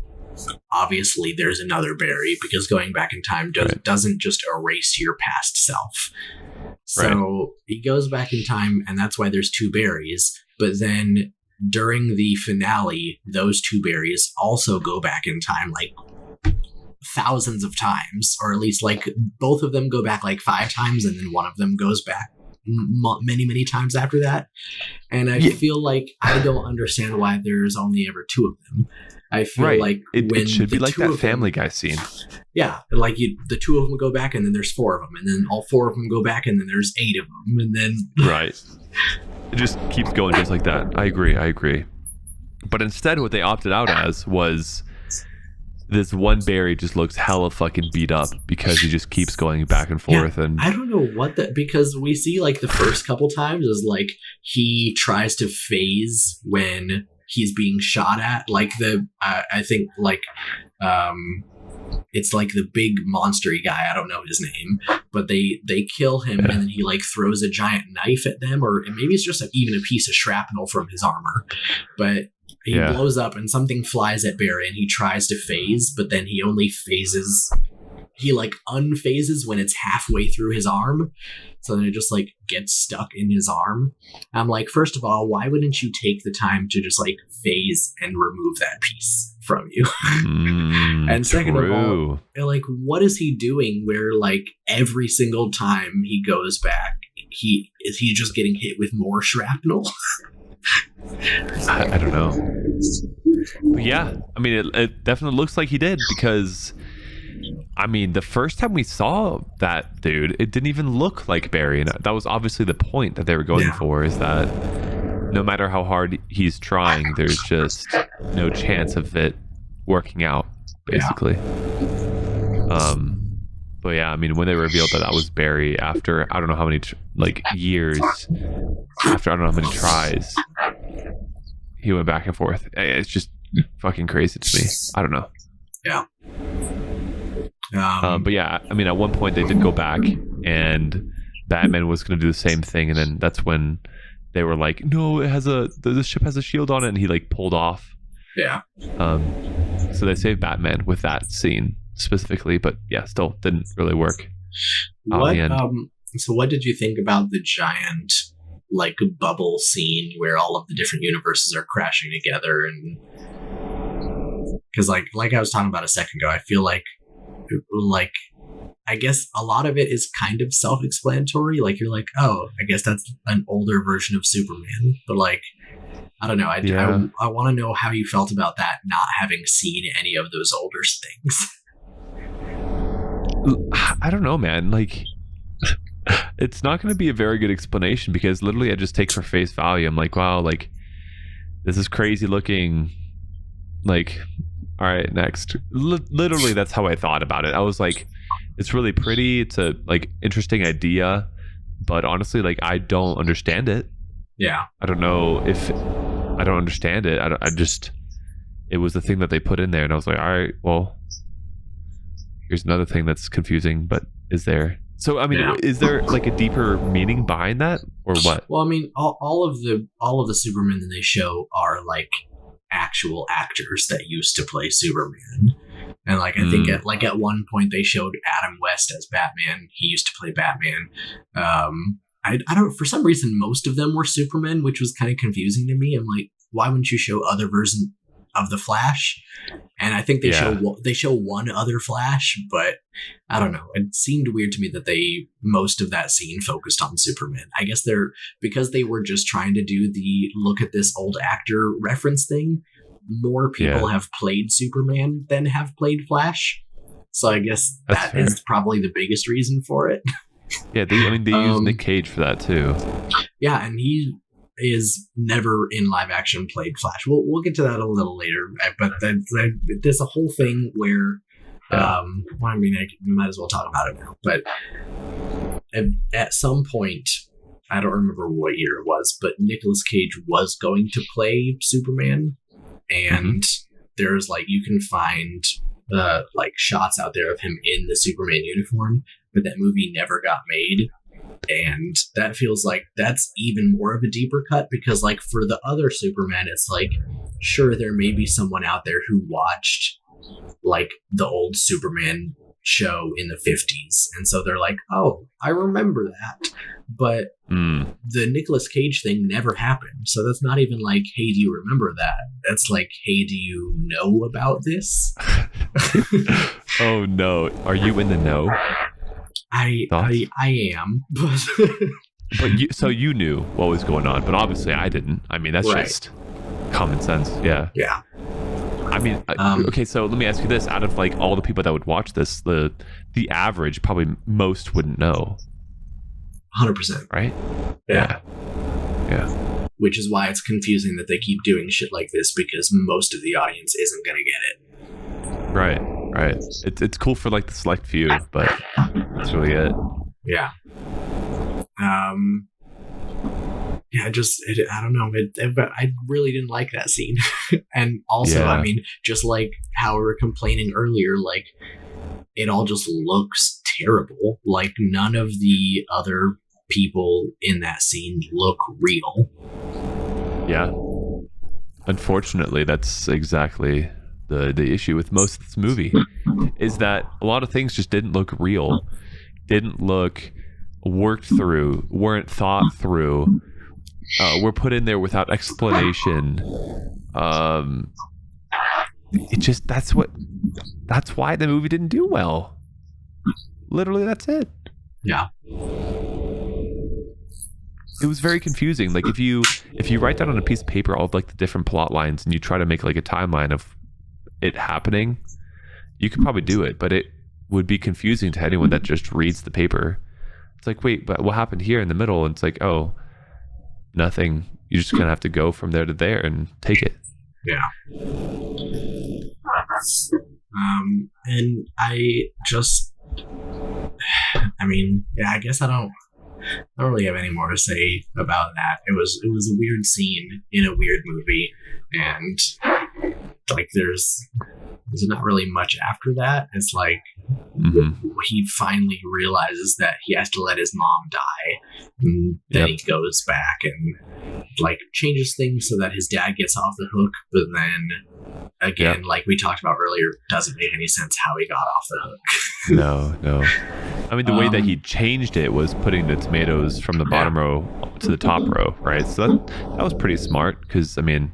obviously there's another Barry, because going back in time doesn't just erase your past self. So he goes back in time, and that's why there's two Barrys. But then during the finale, those two Barrys also go back in time like thousands of times, or at least like both of them go back like 5 times, and then one of them goes back many times after that. And I feel like I don't understand why there's only ever 2 of them. I feel like it should be like that Family Guy scene. Yeah, like the 2 of them go back, and then there's 4 of them, and then all 4 of them go back, and then there's 8 of them, and then right. It just keeps going just like that. I agree. But instead, what they opted out as was this one Barry just looks hella fucking beat up because he just keeps going back and forth. And I don't know what that, because we see like the first couple times is like he tries to phase when he's being shot at, like I think like it's like the big monstery guy, I don't know his name, but they kill him, and then he like throws a giant knife at them, or maybe it's just even a piece of shrapnel from his armor, but he blows up and something flies at Barry, and he tries to phase, but then he only phases, he like unphases when it's halfway through his arm. So then it just like gets stuck in his arm. I'm like, first of all, why wouldn't you take the time to just like phase and remove that piece from you? And second of all, like, what is he doing where like every single time he goes back, he just getting hit with more shrapnel? I don't know. But yeah, I mean, it definitely looks like he did, because I mean, the first time we saw that dude, it didn't even look like Barry, and that was obviously the point that they were going for, is that no matter how hard he's trying, there's just no chance of it working out, basically. But yeah, I mean, when they revealed that was Barry after I don't know how many years, after I don't know how many tries, he went back and forth. It's just fucking crazy to me. I don't know. Yeah. But yeah, I mean, at one point they did go back, and Batman was going to do the same thing, and then that's when they were like, "No, the ship has a shield on it," and he like pulled off. Yeah. So they saved Batman with that scene specifically, but yeah, still didn't really work. So what did you think about the giant like bubble scene where all of the different universes are crashing together? And because like I was talking about a second ago, I feel like I guess a lot of it is kind of self-explanatory. Like you're like, oh, I guess that's an older version of Superman. But like, I don't know. I want to know how you felt about that, not having seen any of those older things. I don't know, man. Like, it's not going to be a very good explanation, because literally I just take for face value. I'm like, wow, like this is crazy looking. Like, all right, next. Literally, that's how I thought about it. I was like, it's really pretty. It's a like interesting idea, but honestly, like I don't understand it. Yeah. I don't know if I don't understand it. I just, it was the thing that they put in there, and I was like, all right, well, here's another thing that's confusing, but is there? So, I mean, is there like a deeper meaning behind that, or what? Well, I mean, all of the Supermen that they show are like actual actors that used to play Superman. And like I think at one point they showed Adam West as Batman. He used to play Batman. I don't, for some reason, most of them were Supermen, which was kind of confusing to me. I'm like, why wouldn't you show other versions of the Flash? And I think they show one other Flash, but I don't know. It seemed weird to me that most of that scene focused on Superman. I guess because they were just trying to do the look at this old actor reference thing. More people have played Superman than have played Flash. So I guess that is probably the biggest reason for it. Yeah, they use Nick Cage for that too. Yeah, and he is never in live action played Flash. We'll get to that a little later. But there's a whole thing where, I might as well talk about it now. But at some point, I don't remember what year it was, but Nicolas Cage was going to play Superman, and there's you can find shots out there of him in the Superman uniform, but that movie never got made. And that feels like that's even more of a deeper cut, because for the other Superman, it's sure, there may be someone out there who watched the old Superman show in the 50s, and so they're like, oh, I remember that. But the Nicolas Cage thing never happened, so that's not even hey, do you remember that? That's hey, do you know about this? Oh no, are you in the know? I am, but you knew what was going on, but obviously I didn't. I mean, that's just common sense. Yeah. I mean, okay, so let me ask you this: out of all the people that would watch this, the average, probably most wouldn't know. 100%. Right? Yeah. Which is why it's confusing that they keep doing shit like this, because most of the audience isn't going to get it. Right. It's cool for the select few, but that's really it. Yeah. I don't know. But I really didn't like that scene. And also, I mean, just how we were complaining earlier, it all just looks terrible. None of the other people in that scene look real. Yeah. Unfortunately, that's exactly the issue with most of this movie, is that a lot of things just didn't look real, didn't look worked through, weren't thought through, were put in there without explanation. It just that's why the movie didn't do well. Literally, that's it. Yeah. It was very confusing. If you write down on a piece of paper all of the different plot lines and you try to make a timeline of it happening, you could probably do it, but it would be confusing to anyone that just reads the paper. It's wait, but what happened here in the middle? And it's oh, nothing. You're just gonna have to go from there to there and take it. Yeah. And I guess I don't really have any more to say about that. It was a weird scene in a weird movie, and there's not really much after that. It's he finally realizes that he has to let his mom die, and then he goes back and changes things so that his dad gets off the hook, but then again, we talked about earlier, doesn't make any sense how he got off the hook. No. I mean, the way that he changed it was putting the tomatoes from the bottom row to the top row, right? So that was pretty smart, because, I mean,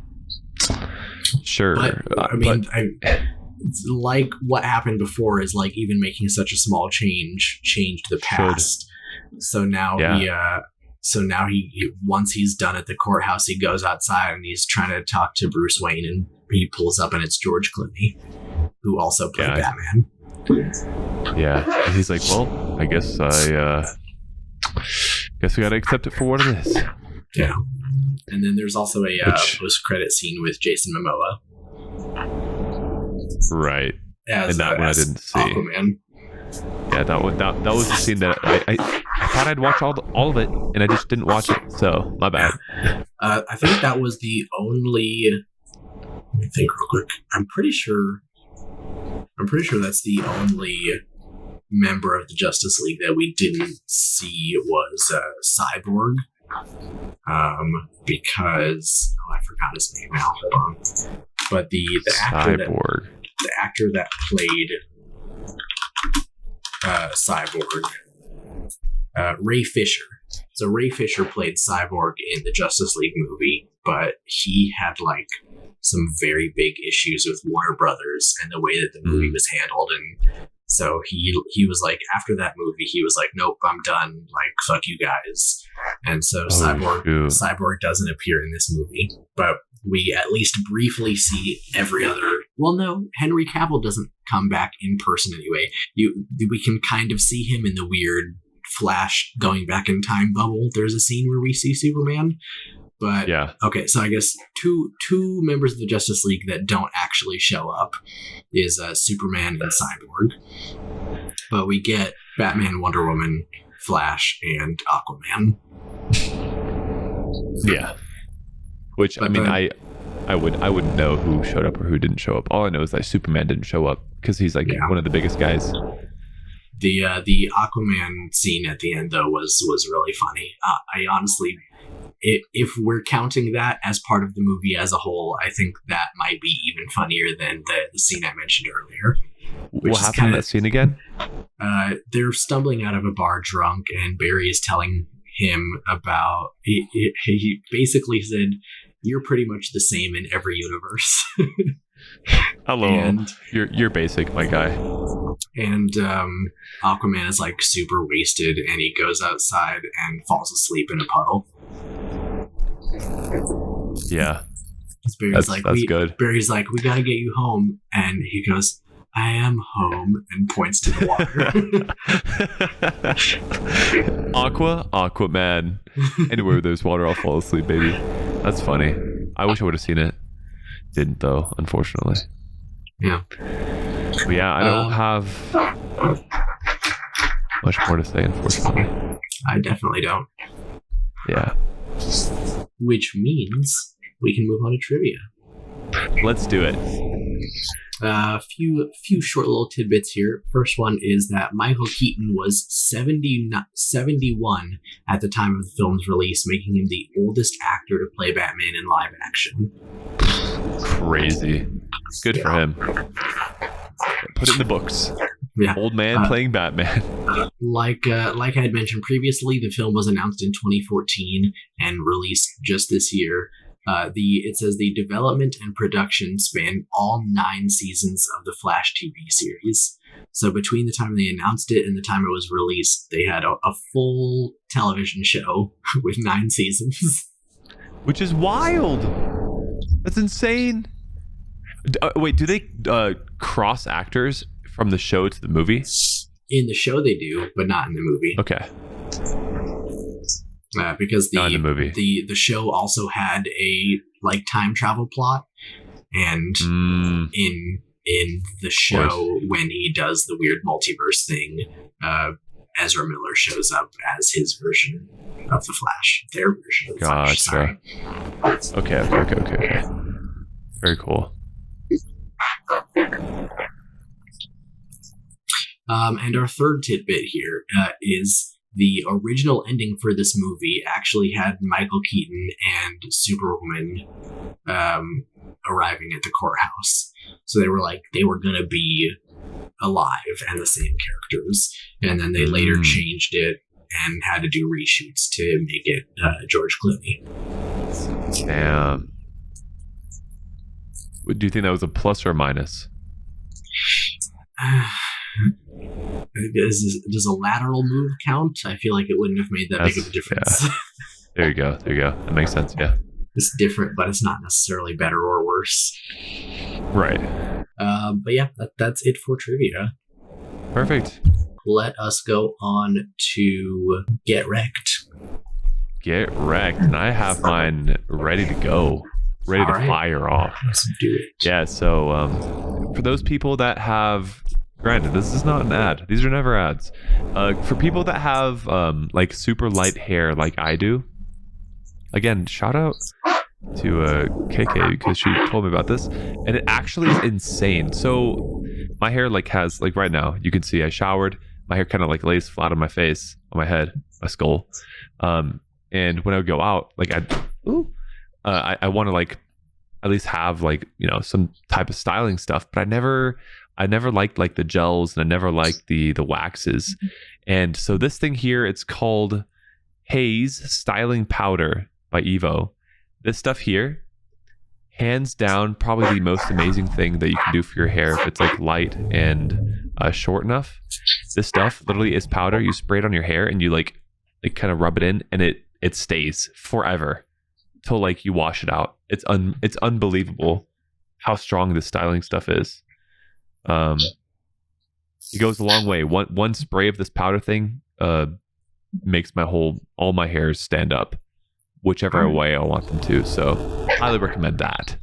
sure. But, what happened before is even making such a small change changed the past. So now he once he's done at the courthouse, he goes outside and he's trying to talk to Bruce Wayne, and he pulls up and it's George Clooney, who also played Batman. Yeah, and he's well, I guess we gotta accept it for what it is. Yeah. And then there's also a post-credit scene with Jason Momoa. Right. And that one I didn't see. Aquaman. Yeah, that was the scene that I thought I'd watch all of it, and I just didn't watch it. So my bad. I think that was the only. Let me think real quick. I'm pretty sure that's the only member of the Justice League that we didn't see was Cyborg. Because I forgot his name now. Hold on. But the actor that played Cyborg, Ray Fisher. So Ray Fisher played Cyborg in the Justice League movie, but he had like some very big issues with Warner Brothers and the way that the movie was handled, and so he was like, after that movie, he was like, nope, I'm done. Like, fuck you guys. And so Cyborg doesn't appear in this movie, but we at least briefly see every other. Well, no, Henry Cavill doesn't come back in person anyway. We can kind of see him in the weird Flash going back in time bubble. There's a scene where we see Superman. But yeah, okay, so I guess two members of the Justice League that don't actually show up is Superman and Cyborg. But we get Batman, Wonder Woman, Flash, and Aquaman. Yeah. Which, but I mean, I wouldn't know who showed up or who didn't show up. All I know is that Superman didn't show up because he's like one of the biggest guys. The Aquaman scene at the end though was really funny. I honestly, if we're counting that as part of the movie as a whole, I think that might be even funnier than the scene I mentioned earlier. What happened in that scene again? They're stumbling out of a bar drunk, and Barry is telling him about. He basically said, "You're pretty much the same in every universe." Hello, and you're basic, my guy. And Aquaman is like super wasted, and he goes outside and falls asleep in a puddle. Yeah, Barry's that's good. Barry's like, "We gotta get you home," and he goes, "I am home," and points to the water. Aquaman. Anywhere where there's water, I'll fall asleep, baby. That's funny. I wish I would have seen it. Didn't though, unfortunately. Yeah. But yeah, I don't have much more to say, unfortunately. I definitely don't. Yeah. Which means we can move on to trivia. Let's do it. A few short little tidbits here. First one is that Michael Keaton was 71 at the time of the film's release, making him the oldest actor to play Batman in live action. Crazy. Good for him. Put it in the books. Yeah. Old man playing Batman. Like I had mentioned previously, the film was announced in 2014 and released just this year. It says the development and production spanned all 9 seasons of the Flash TV series. So between the time they announced it and the time it was released, they had a full television show with 9 seasons. Which is wild. That's insane. Wait, do they cross actors from the show to the movie? In the show they do, but not in the movie. Okay. Because not in the movie. The show also had a like time travel plot, and in the show when he does the weird multiverse thing, Ezra Miller shows up as his version of the Flash, their version of the Flash. Sorry. Okay. Very cool. And our third tidbit here is the original ending for this movie actually had Michael Keaton and Superwoman arriving at the courthouse. So they were going to be alive and the same characters. And then they later changed it and had to do reshoots to make it George Clooney. Damn. Do you think that was a plus or a minus? Does a lateral move count? I feel like it wouldn't have made that big of a difference. Yeah. There you go. That makes sense. Yeah. It's different, but it's not necessarily better or worse. Right. But yeah, that's it for trivia. Perfect. Let us go on to Get Wrecked. Get Wrecked. And I have mine ready to go. Ready to fire off. Let's do it. Yeah, so for those people that have, granted, this is not an ad. These are never ads. For people that have like super light hair like I do, again, shout out to KK because she told me about this, and it actually is insane. So my hair like has, like right now, you can see I showered. My hair kind of like lays flat on my face, on my head, my skull. And when I would go out, like I want to like at least have like, you know, some type of styling stuff, but I never liked like the gels, and I never liked the waxes. And so this thing here, it's called Haze Styling Powder by Evo. This stuff here, hands down, probably the most amazing thing that you can do for your hair if it's like light and short enough. This stuff literally is powder. You spray it on your hair and you like kind of rub it in, and it stays forever till like you wash it out. It's unbelievable how strong this styling stuff is. It goes a long way. One spray of this powder thing makes all my hairs stand up whichever way I want them to. So highly recommend that.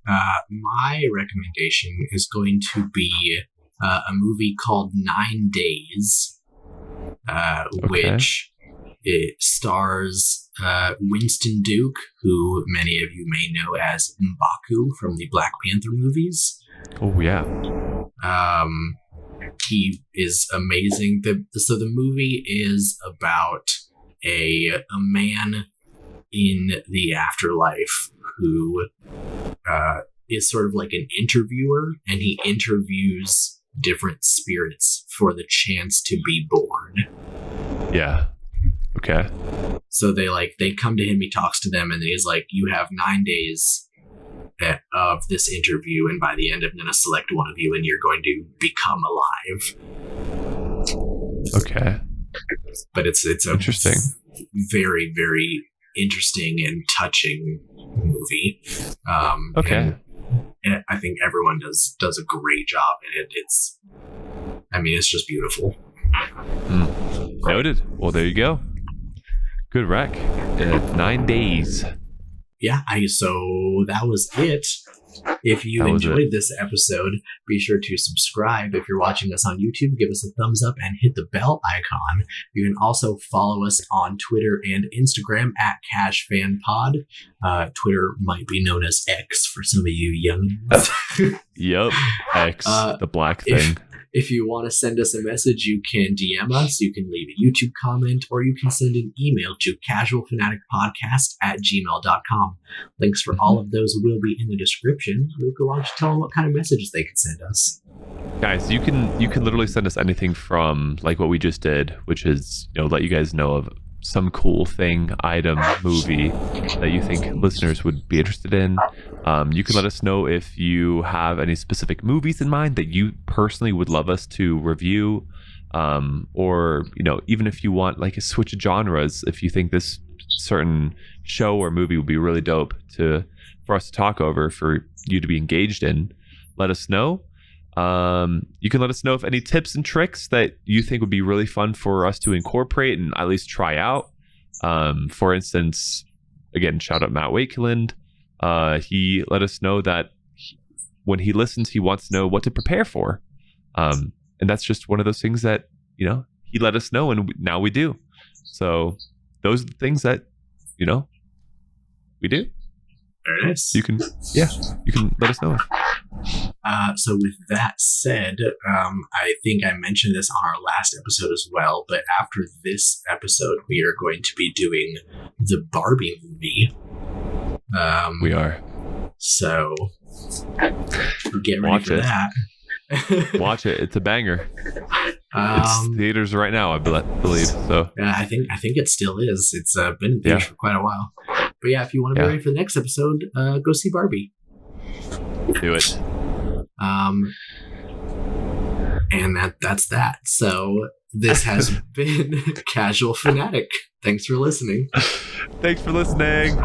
My recommendation is going to be a movie called 9 Days, which it stars Winston Duke, who many of you may know as M'Baku from the Black Panther movies. Oh yeah. He is amazing. So the movie is about a man in the afterlife who is sort of like an interviewer, and he interviews different spirits for the chance to be born. Yeah. Okay. So they come to him, he talks to them, and he's like, you have 9 days of this interview, and by the end I'm going to select one of you and you're going to become alive. Okay. But it's a interesting, very, very interesting and touching movie. Okay. And I think everyone does a great job in it. It's just beautiful. Noted. Well, there you go. Good rec. 9 days. Yeah, so that was it. If you enjoyed this episode, be sure to subscribe. If you're watching us on YouTube, give us a thumbs up and hit the bell icon. You can also follow us on Twitter and Instagram at CashFanPod. Twitter might be known as X for some of you young. Yep, X, the black thing. If you want to send us a message, you can DM us, you can leave a YouTube comment, or you can send an email to casualfanaticpodcast@gmail.com. Links for all of those will be in the description. Luca, why don't you tell them what kind of messages they can send us? Guys, you can literally send us anything from like what we just did, which is, let you guys know of some cool thing, item, movie that you think listeners would be interested in. You can let us know if you have any specific movies in mind that you personally would love us to review, or even if you want like a switch of genres, if you think this certain show or movie would be really dope for us to talk over, for you to be engaged in, let us know. You can let us know if any tips and tricks that you think would be really fun for us to incorporate and at least try out. For instance, again, shout out Matt Wakeland. He let us know that when he listens, he wants to know what to prepare for. And that's just one of those things that, he let us know, and now we do. So those are the things that, we do. Very nice. You can let us know. So with that said, I think I mentioned this on our last episode as well, but after this episode, we are going to be doing the Barbie movie. We are. So get ready for that. Watch it. It's a banger. It's theaters right now, I believe. So yeah, I think it still is. It's been in theaters for quite a while. But yeah, if you want to be ready for the next episode, go see Barbie. Do it. And that's that. So this has been Casual Fanatic. Thanks for listening. Thanks for listening.